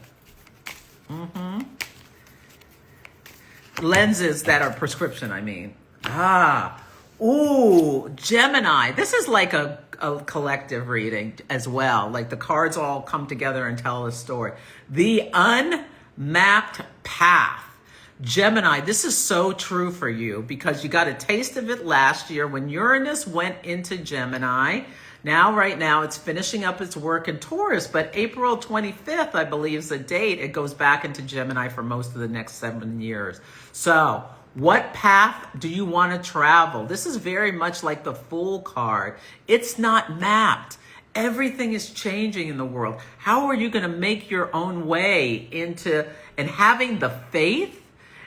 Lenses that are prescription, I mean. Gemini. This is like a collective reading as well. Like the cards all come together and tell a story. The unmapped path. Gemini, this is so true for you because you got a taste of it last year when Uranus went into Gemini. Right now, it's finishing up its work in Taurus, but April 25th, I believe, is the date. It goes back into Gemini for most of the next 7 years. So, what path do you want to travel? This is very much like the Fool card. It's not mapped. Everything is changing in the world. How are you going to make your own way into and having the faith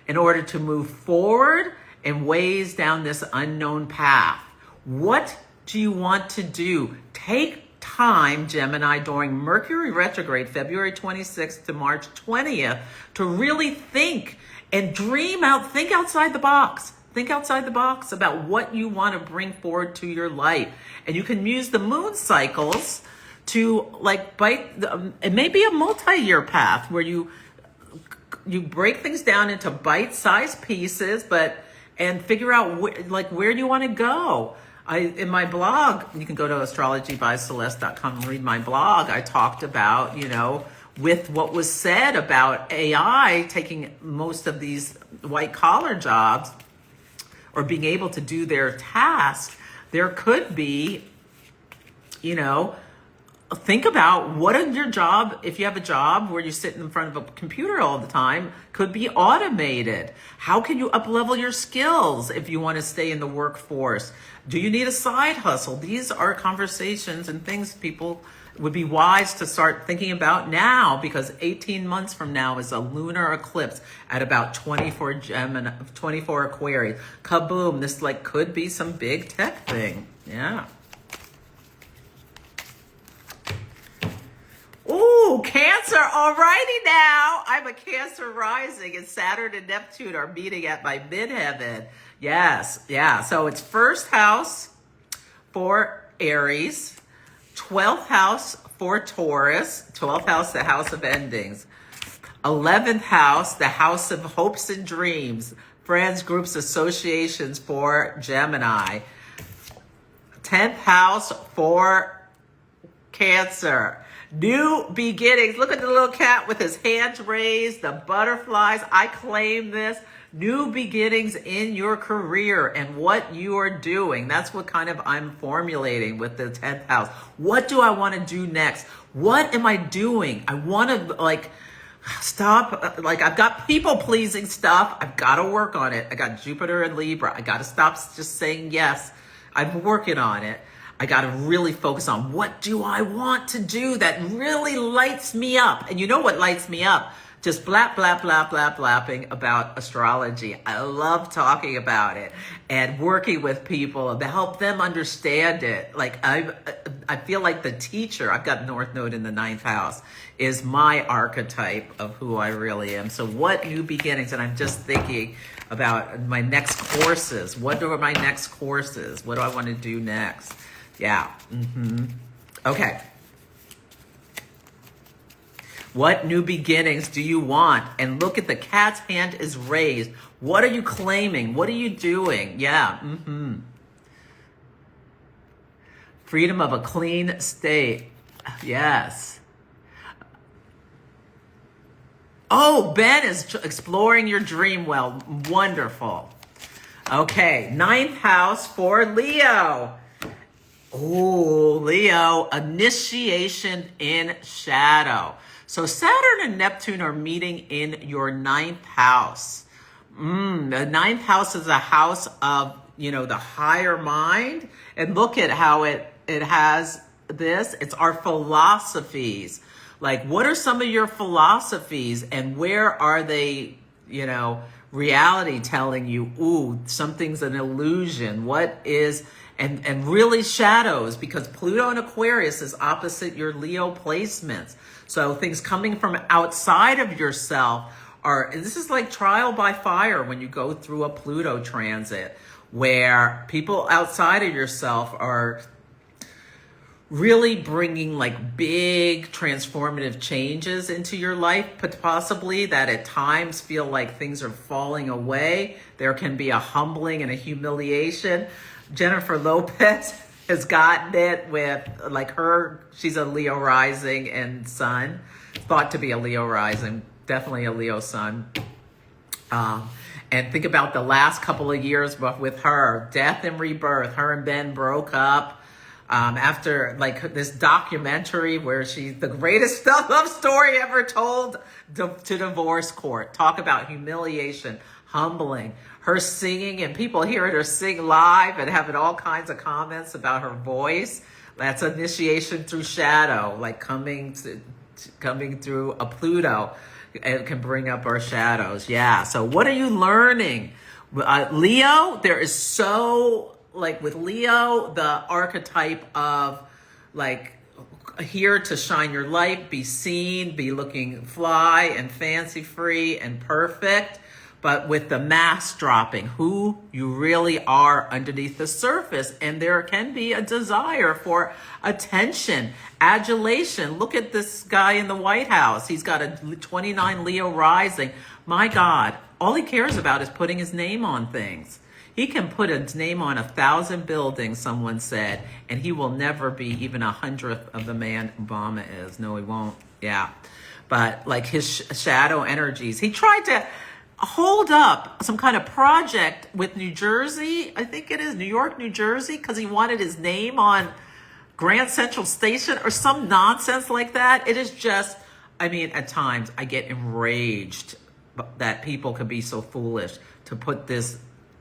in order to move forward and ways down this unknown path? What do you want to do? Take time, Gemini, during Mercury retrograde, February 26th to March 20th, to really think and dream out, think outside the box. Think outside the box about what you want to bring forward to your life. And you can use the moon cycles to like it may be a multi-year path where you break things down into bite-sized pieces, and figure out where you want to go. In my blog, you can go to astrologybyceleste.com and read my blog. I talked about, with what was said about AI taking most of these white collar jobs or being able to do their task, there could be, think about what in your job, if you have a job where you sit in front of a computer all the time, could be automated. How can you up-level your skills if you want to stay in the workforce? Do you need a side hustle? These are conversations and things people would be wise to start thinking about now, because 18 months from now is a lunar eclipse at about 24 Gemini, 24 Aquarius. Kaboom, this could be some big tech thing. Yeah. Ooh, Cancer. Alrighty now. I'm a Cancer rising, and Saturn and Neptune are meeting at my midheaven. Yes. Yeah. So it's first house for Aries, 12th house for Taurus, 12th house, the house of endings, 11th house, the house of hopes and dreams, friends, groups, associations for Gemini, 10th house for Cancer. New beginnings. Look at the little cat with his hands raised, the butterflies. I claim this. New beginnings in your career and what you are doing. That's what I'm formulating with the 10th house. What do I want to do next? What am I doing? I want to stop. I've got people pleasing stuff. I've got to work on it. I got Jupiter and Libra. I got to stop just saying yes. I'm working on it. I got to really focus on what do I want to do that really lights me up. And you know what lights me up? Just blapping about astrology. I love talking about it and working with people to help them understand it. I feel like the teacher, I've got North Node in the 9th house, is my archetype of who I really am. So what new beginnings? And I'm just thinking about my next courses. What are my next courses? What do I want to do next? Yeah. Okay. What new beginnings do you want? And look at the cat's hand is raised. What are you claiming? What are you doing? Yeah. Freedom of a clean state. Yes. Oh, Ben is exploring your dream well. Wonderful. Okay. 9th house for Leo. Oh, Leo, initiation in shadow. So Saturn and Neptune are meeting in your 9th house. The 9th house is a house of, the higher mind. And look at how it has this. It's our philosophies. What are some of your philosophies and where are they, reality telling you, ooh, something's an illusion. What is... And really shadows, because Pluto and Aquarius is opposite your Leo placements. So things coming from outside of yourself this is like trial by fire when you go through a Pluto transit, where people outside of yourself are really bringing big transformative changes into your life, but possibly that at times feel like things are falling away. There can be a humbling and a humiliation. Jennifer Lopez has gotten it with she's a Leo rising and sun, thought to be a Leo rising, definitely a Leo sun. And think about the last couple of years with her, death and rebirth. Her and Ben broke up after this documentary where she's the greatest love story ever told to divorce court. Talk about humiliation, humbling. Her singing, and people hearing her sing live and having all kinds of comments about her voice. That's initiation through shadow, coming through a Pluto. It can bring up our shadows. Yeah. So what are you learning? Leo, there is with Leo, the archetype of here to shine your light, be seen, be looking fly and fancy free and perfect. but with the mask dropping, who you really are underneath the surface. And there can be a desire for attention, adulation. Look at this guy in the White House. He's got a 29 Leo rising. My God, all he cares about is putting his name on things. He can put his name on 1,000 buildings, someone said, and he will never be even 100th of the man Obama is. No, he won't. Yeah. But like his shadow energies, he tried to hold up some kind of project with New Jersey. I think it is New York, New Jersey, because he wanted his name on Grand Central Station or some nonsense like that. It is just, I mean, at times I get enraged that people can be so foolish to put this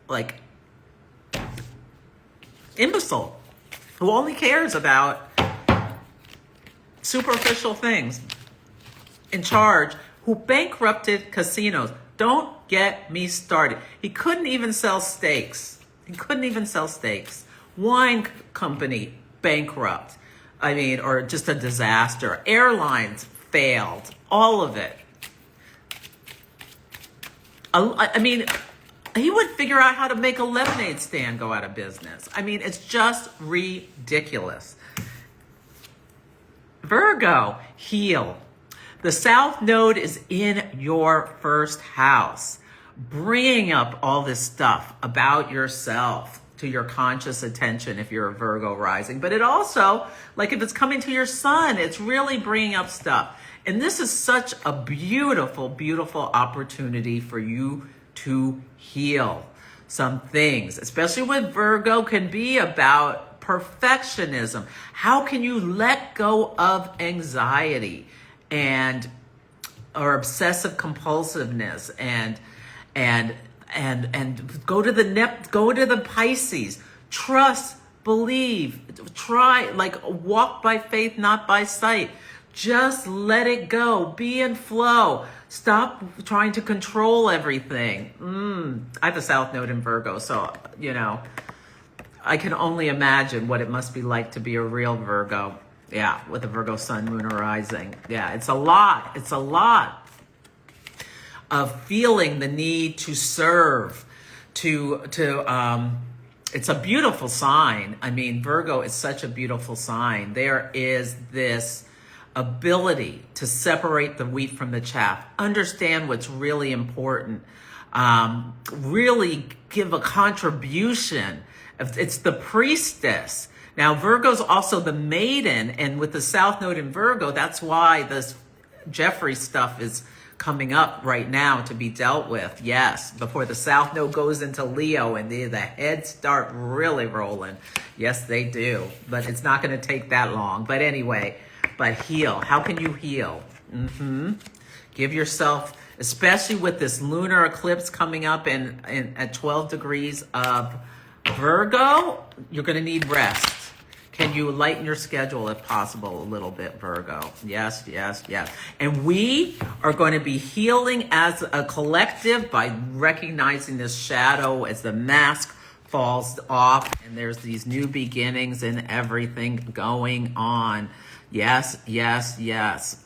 like imbecile who only cares about superficial things in charge, who bankrupted casinos. Don't get me started. He couldn't even sell steaks. Wine company bankrupt. I mean, or just a disaster. Airlines failed. All of it. I mean, he would figure out how to make a lemonade stand go out of business. I mean, it's just ridiculous. Virgo, heal. The South Node is in your first house, bringing up all this stuff about yourself to your conscious attention if you're a Virgo rising. But it also, like if it's coming to your sun, it's really bringing up stuff. And this is such a beautiful, beautiful opportunity for you to heal some things, especially with Virgo, can be about perfectionism. How can you let go of anxiety and or obsessive compulsiveness and go to the Pisces. Trust, believe, try, like walk by faith, not by sight. Just let it go. Be in flow. Stop trying to control everything. I have a South Node in Virgo, so, you know, I can only imagine what it must be like to be a real Virgo. Yeah, with a Virgo sun, moon, or rising. Yeah, it's a lot. It's a lot of feeling the need to serve, it's a beautiful sign. I mean, Virgo is such a beautiful sign. There is this ability to separate the wheat from the chaff, understand what's really important, really give a contribution. It's the priestess. Now, Virgo's also the maiden, and with the South Node in Virgo, that's why this Jeffrey stuff is coming up right now to be dealt with. Yes, before the South Node goes into Leo and the heads start really rolling. Yes, they do, but it's not going to take that long. But anyway, but heal. How can you heal? Give yourself, especially with this lunar eclipse coming up at 12 degrees of Virgo, you're going to need rest. Can you lighten your schedule if possible a little bit, Virgo? Yes, yes, yes. And we are going to be healing as a collective by recognizing this shadow as the mask falls off and there's these new beginnings and everything going on. Yes, yes, yes.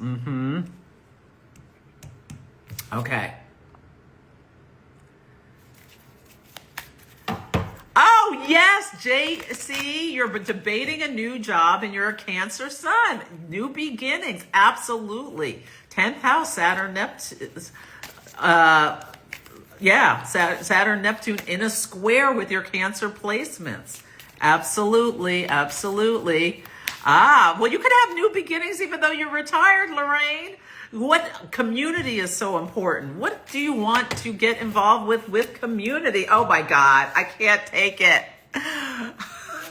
Okay. Oh, yes, JC, you're debating a new job and you're a Cancer sun. New beginnings, absolutely. 10th house, Saturn Neptune. Saturn Neptune in a square with your Cancer placements. Absolutely, absolutely. Well, you could have new beginnings even though you're retired, Lorraine. What community is so important? What do you want to get involved with community? Oh my God, I can't take it.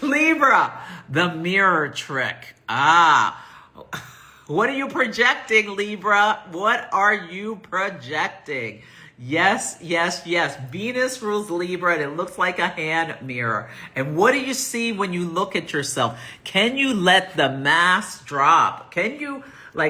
Libra, the mirror trick. What are you projecting, Libra? What are you projecting? Yes, yes, yes. Venus rules Libra and it looks like a hand mirror. And what do you see when you look at yourself? Can you let the mask drop? Can you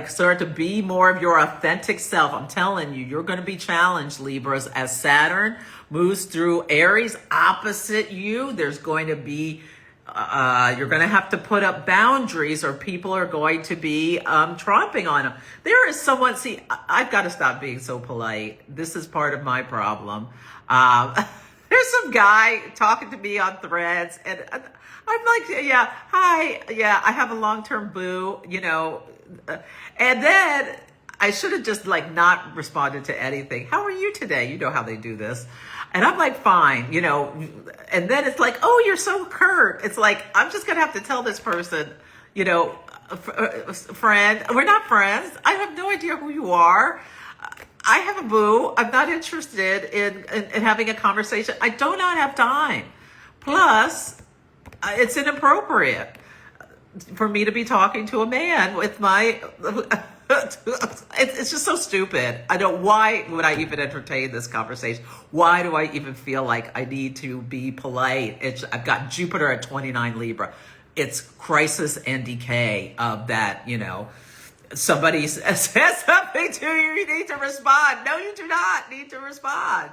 start to be more of your authentic self? I'm telling you, you're going to be challenged, Libras, as Saturn moves through Aries opposite you. There's going to be You're going to have to put up boundaries or people are going to be tromping on them. There is someone, see, I've got to stop being so polite. This is part of my problem. There's some guy talking to me on Threads, and I'm like, yeah, hi, yeah, I have a long-term boo, you know, and then I should have just like not responded to anything. How are you today? You know how they do this. And I'm like, fine, you know, and then it's like, oh, you're so curt. It's like, I'm just going to have to tell this person, you know, friend, we're not friends. I have no idea who you are. I have a boo. I'm not interested in having a conversation. I do not have time. Plus, it's inappropriate for me to be talking to a man with my... It's just so stupid. I don't. Why would I even entertain this conversation? Why do I even feel like I need to be polite? I've got Jupiter at 29 Libra. It's crisis and decay of that, you know, somebody says something to you, you need to respond. No, you do not need to respond.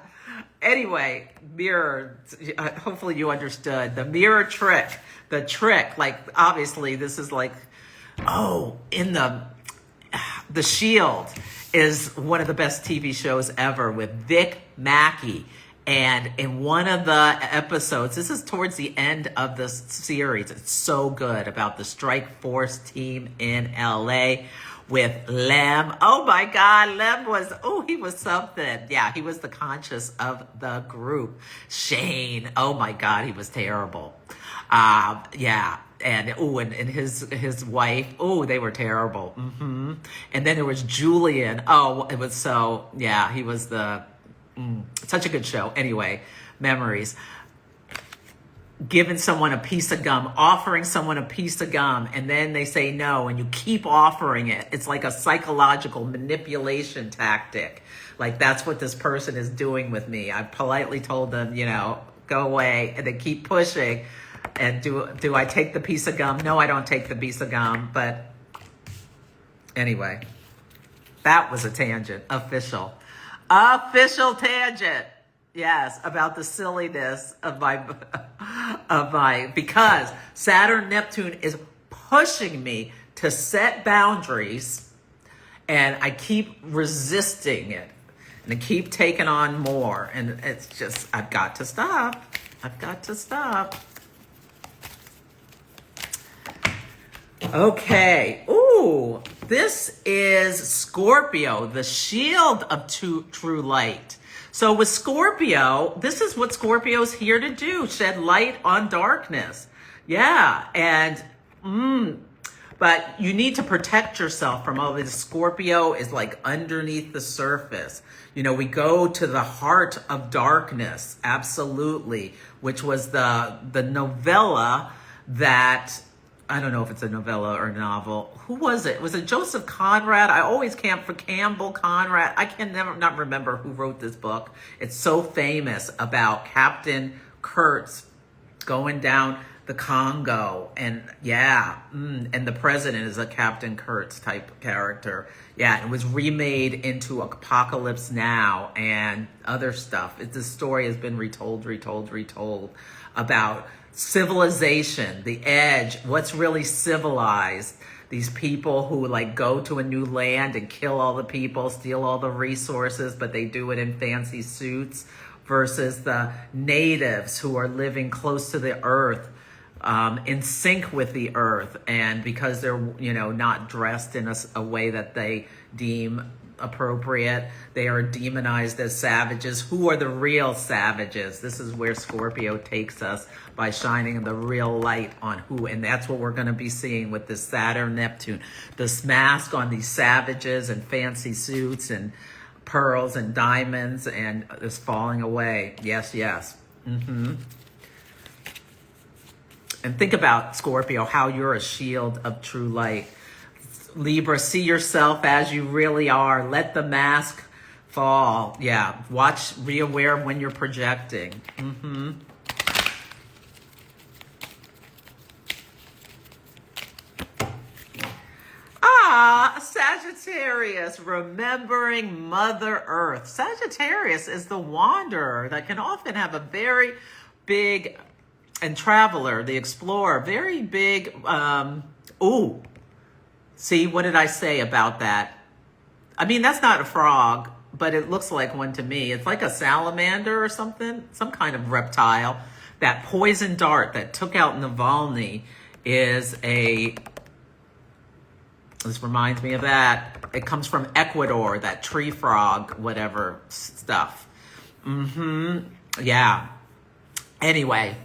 Anyway, mirror, hopefully you understood. The mirror trick, the trick, like obviously this is like, oh, in The Shield is one of the best TV shows ever with Vic Mackey. And in one of the episodes, this is towards the end of the series, it's so good, about the strike force team in LA with Lem. Oh my God, Lem was, oh, he was something. Yeah, he was the conscious of the group. Shane, oh my God, he was terrible. Yeah. And his wife, oh, they were terrible. And then there was Julian. Oh, it was so, yeah, he was such a good show. Anyway, memories. Giving someone a piece of gum, offering someone a piece of gum, and then they say no, and you keep offering it. It's like a psychological manipulation tactic. Like that's what this person is doing with me. I politely told them, you know, go away, and they keep pushing. And do I take the piece of gum? No, I don't take the piece of gum. But anyway, that was a tangent. Official tangent. Yes, about the silliness of my, because Saturn Neptune is pushing me to set boundaries, and I keep resisting it, and I keep taking on more, and it's just, I've got to stop. Okay. Ooh, this is Scorpio, the shield of true light. So with Scorpio, this is what Scorpio's here to do, shed light on darkness. Yeah, and but you need to protect yourself from all this. Scorpio is like underneath the surface. You know, we go to the heart of darkness, absolutely, which was the novella that, I don't know if it's a novella or a novel. Who was it? Was it Joseph Conrad? I always camp for Campbell Conrad. I can never not remember who wrote this book. It's so famous about Captain Kurtz going down the Congo, and yeah, and the president is a Captain Kurtz type character. Yeah, it was remade into Apocalypse Now and other stuff. The story has been retold about civilization, the edge, what's really civilized. These people who like go to a new land and kill all the people, steal all the resources, but they do it in fancy suits, versus the natives who are living close to the earth, in sync with the earth, and because they're, you know, not dressed in a way that they deem appropriate, they are demonized as savages. Who are the real savages? This is where Scorpio takes us, by shining the real light on who, and that's what we're going to be seeing with this Saturn Neptune, this mask on these savages and fancy suits and pearls and diamonds, and is falling away. Yes. And think about, Scorpio, how you're a shield of true light. Libra, see yourself as you really are. Let the mask fall. Yeah, watch, be aware of when you're projecting. Sagittarius, remembering Mother Earth. Sagittarius is the wanderer that can often have a very big and traveler, the explorer, very big. Ooh, see, what did I say about that? I mean, that's not a frog, but it looks like one to me. It's like a salamander or something, some kind of reptile. That poison dart that took out Navalny is this reminds me of that. It comes from Ecuador, that tree frog, whatever stuff. Yeah. Anyway,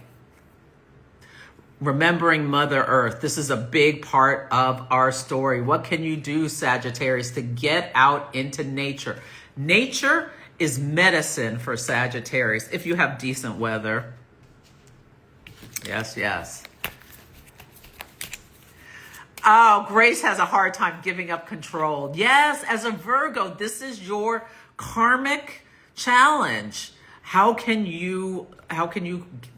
remembering Mother Earth. This is a big part of our story. What can you do, Sagittarius, to get out into nature? Nature is medicine for Sagittarius if you have decent weather. Yes, yes. Oh, Grace has a hard time giving up control. Yes, as a Virgo, this is your karmic challenge. How can you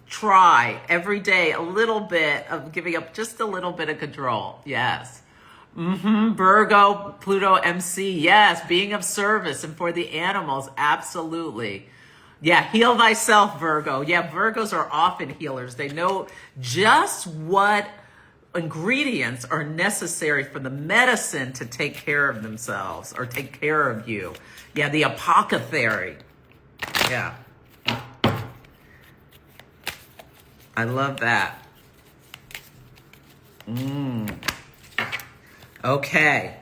try every day a little bit of giving up just a little bit of control? Yes. Virgo, Pluto, MC. Yes, being of service and for the animals. Absolutely. Yeah, heal thyself, Virgo. Yeah, Virgos are often healers. They know just what ingredients are necessary for the medicine to take care of themselves or take care of you. Yeah, the apothecary. Yeah. I love that. Okay.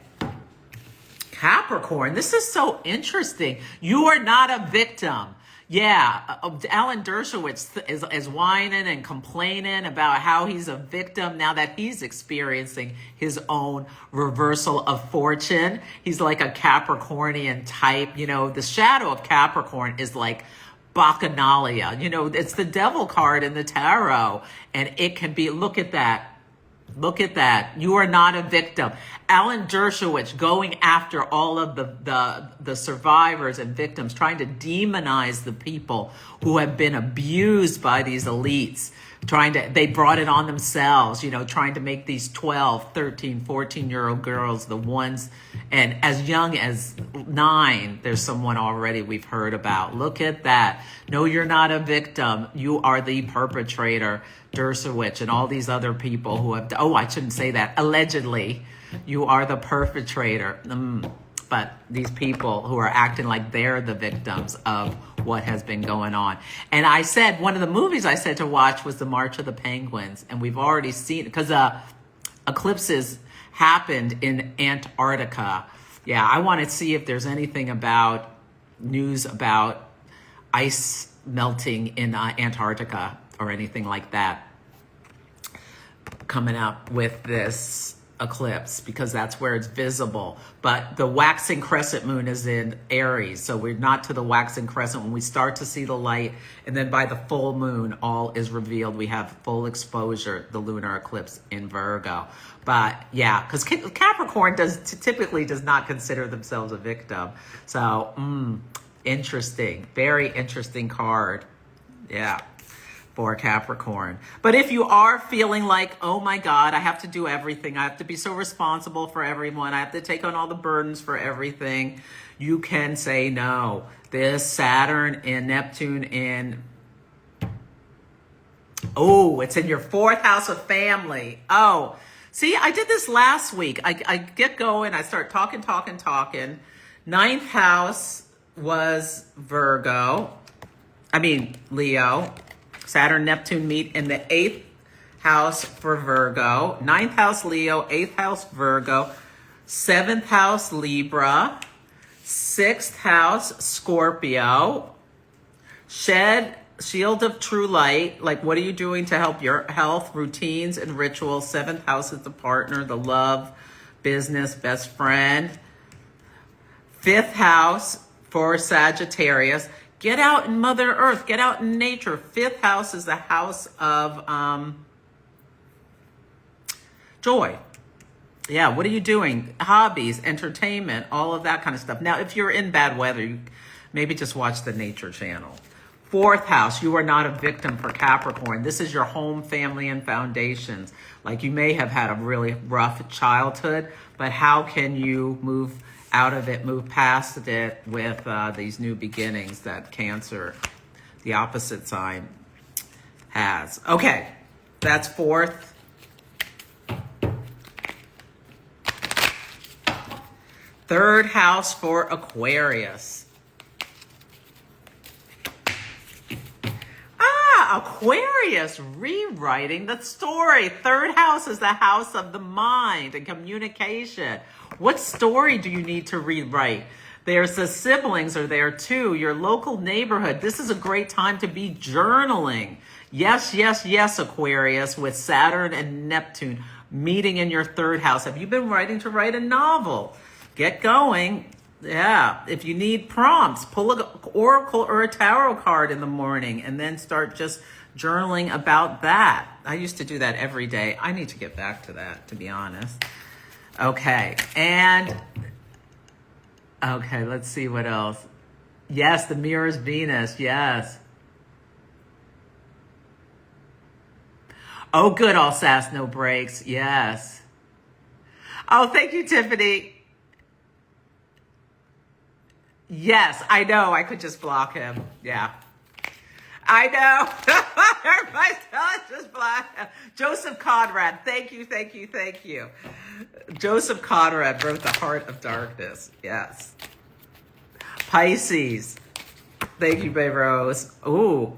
Capricorn, this is so interesting. You are not a victim. Yeah, Alan Dershowitz is whining and complaining about how he's a victim now that he's experiencing his own reversal of fortune. He's like a Capricornian type. You know, the shadow of Capricorn is like Bacchanalia. You know, it's the devil card in the tarot. And it can be, look at that. Look at that. You are not a victim. Alan Dershowitz going after all of the survivors and victims, trying to demonize the people who have been abused by these elites. They brought it on themselves, you know, trying to make these 12, 13, 14-year-old girls the ones, and as young as 9, there's someone already we've heard about. Look at that. No, you're not a victim. You are the perpetrator. Dershowitz and all these other people who have, I shouldn't say that, allegedly, you are the perpetrator. But these people who are acting like they're the victims of what has been going on. And I said, one of the movies I said to watch was The March of the Penguins. And we've already seen, because eclipses happened in Antarctica. Yeah, I want to see if there's anything about news about ice melting in Antarctica or anything like that coming up with this eclipse, because that's where it's visible. But the waxing crescent moon is in Aries, so we're not to the waxing crescent when we start to see the light, and then by the full moon all is revealed. We have full exposure, the lunar eclipse in Virgo. But yeah, because Capricorn typically does not consider themselves a victim. So interesting, very interesting card. Yeah, for Capricorn. But if you are feeling like, oh my God, I have to do everything, I have to be so responsible for everyone, I have to take on all the burdens for everything, you can say no. This Saturn and Neptune in, it's in your 4th house of family. See, I did this last week. I get going, I start talking. 9th house was Leo. Saturn, Neptune meet in the 8th house for Virgo. 9th house, Leo. 8th house, Virgo. 7th house, Libra. 6th house, Scorpio. Shield of true light. Like, what are you doing to help your health, routines, and rituals? 7th house is the partner, the love, business, best friend. 5th house for Sagittarius. Get out in Mother Earth. Get out in nature. 5th house is the house of joy. Yeah, what are you doing? Hobbies, entertainment, all of that kind of stuff. Now, if you're in bad weather, you maybe just watch the Nature Channel. 4th house, you are not a victim for Capricorn. This is your home, family, and foundations. Like, you may have had a really rough childhood, but how can you move out of it, move past it with these new beginnings that Cancer, the opposite sign, has. Okay, that's fourth. Third house for Aquarius. Aquarius, rewriting the story. Third house is the house of the mind and communication. What story do you need to rewrite? There's the siblings are there too, your local neighborhood. This is a great time to be journaling. Yes, yes, yes, Aquarius, with Saturn and Neptune meeting in your third house. Have you been writing to write a novel? Get going. Yeah, if you need prompts, pull an oracle or a tarot card in the morning and then start just journaling about that. I used to do that every day. I need to get back to that, to be honest. Okay, let's see what else. Yes, the mirror's Venus, yes. Oh, good, all sass, no breaks, yes. Oh, thank you, Tiffany. Yes, I know. I could just block him. Yeah. I know. Everybody's telling just block him. Joseph Conrad. Thank you, thank you, thank you. Joseph Conrad wrote The Heart of Darkness. Yes. Pisces. Thank you, Babe Rose. Ooh,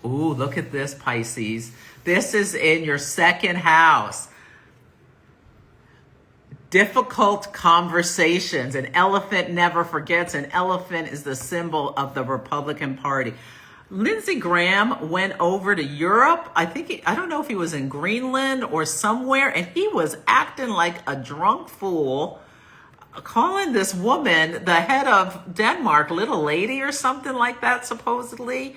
look at this, Pisces. This is in your second house. Difficult conversations. An elephant never forgets. An elephant is the symbol of the Republican Party. Lindsey Graham went over to Europe. I don't know if he was in Greenland or somewhere, and he was acting like a drunk fool, calling this woman the head of Denmark, little lady or something like that, supposedly.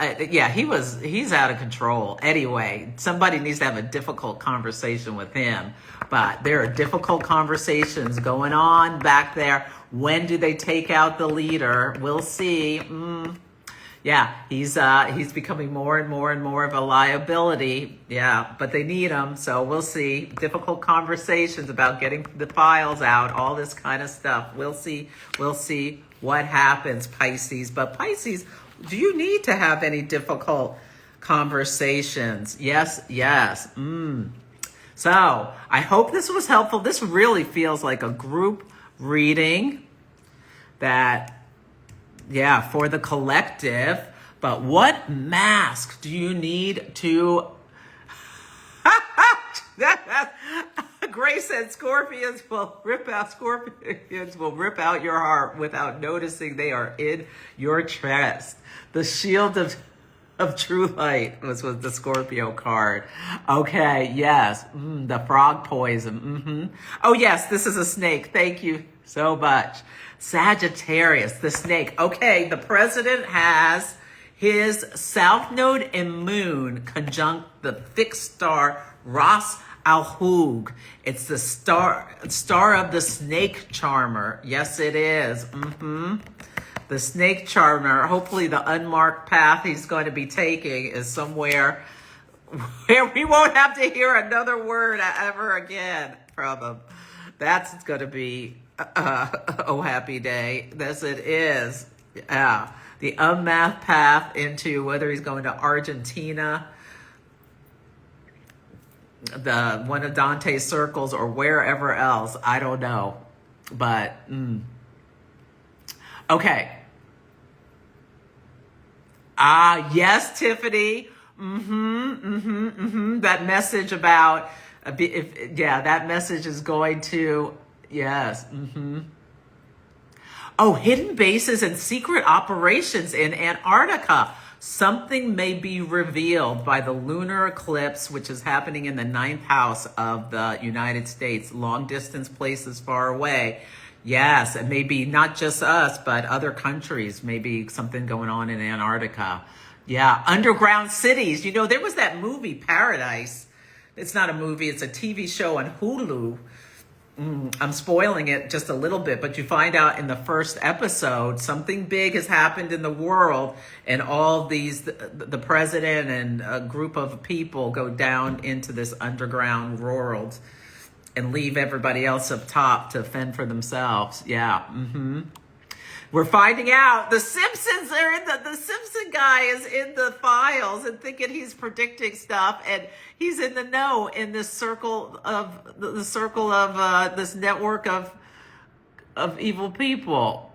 Yeah, he's out of control. Anyway, somebody needs to have a difficult conversation with him. But there are difficult conversations going on back there. When do they take out the leader? We'll see. Yeah, he's becoming more and more and more of a liability. Yeah, but they need him, so we'll see. Difficult conversations about getting the files out, all this kind of stuff. We'll see what happens, Pisces. But Pisces, do you need to have any difficult conversations? Yes. So I hope this was helpful. This really feels like a group reading that, for the collective. But what mask do you need to... Grace said Scorpions will rip out your heart without noticing they are in your chest. The shield of true light was the Scorpio card. Okay, yes. The frog poison. Oh, yes, this is a snake. Thank you so much. Sagittarius, the snake. Okay, the president has his south node and moon conjunct the fixed star Ras Al-Hug. It's the star of the snake charmer. Yes, it is. The snake charmer. Hopefully the unmarked path he's going to be taking is somewhere where we won't have to hear another word ever again from him. That's going to be oh happy day. Yes, it is. Yeah. The unmapped path into whether he's going to Argentina, one of Dante's circles, or wherever else. I don't know. But, okay. Yes, Tiffany. That message about, that message is going to, yes. Oh, hidden bases and secret operations in Antarctica. Something may be revealed by the lunar eclipse, which is happening in the 9th house of the United States. Long distance places far away. Yes, it may be not just us, but other countries. Maybe something going on in Antarctica. Yeah, underground cities. You know, there was that movie, Paradise. It's not a movie, it's a TV show on Hulu. I'm spoiling it just a little bit, but you find out in the first episode, something big has happened in the world, and all these, the president and a group of people go down into this underground world and leave everybody else up top to fend for themselves. Yeah. We're finding out the Simpsons are in the Simpson guy is in the files and thinking he's predicting stuff, and he's in the know in this circle of this network of evil people.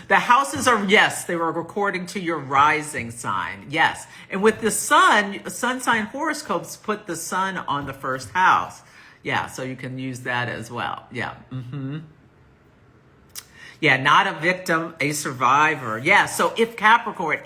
The houses are, yes, they were according to your rising sign. Yes. And with the sun sign horoscopes put the sun on the first house. Yeah, so you can use that as well. Yeah. Yeah, not a victim, a survivor. Yeah, so if Capricorn,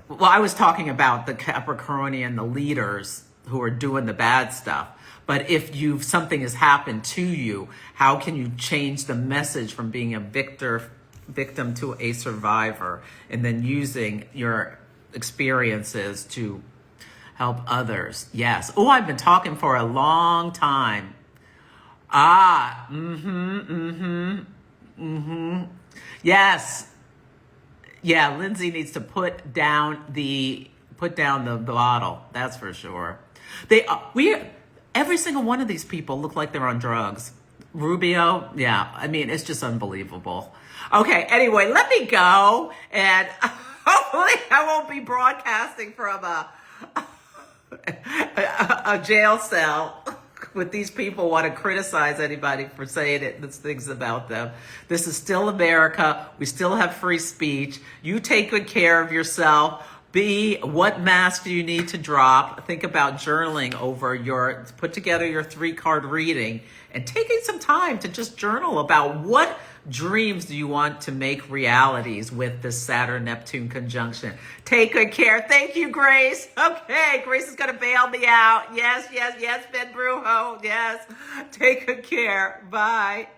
well, I was talking about the Capricornian, the leaders who are doing the bad stuff. But if something has happened to you, how can you change the message from being a victim to a survivor, and then using your experiences to help others? Yes. Oh, I've been talking for a long time. Yes. Yeah, Lindsay needs to put down the bottle. That's for sure. Every single one of these people look like they're on drugs. Rubio, yeah. I mean, it's just unbelievable. Okay, anyway, let me go, and hopefully I won't be broadcasting from a jail cell with these people want to criticize anybody for saying things about them. This is still America. We still have free speech. You take good care of yourself. What mask do you need to drop? Think about journaling put together your 3-card reading and taking some time to just journal about what dreams do you want to make realities with this Saturn Neptune conjunction. Take good care. Thank you, Grace. Okay, Grace is going to bail me out. Yes, Ben Brujo. Yes. Take good care. Bye.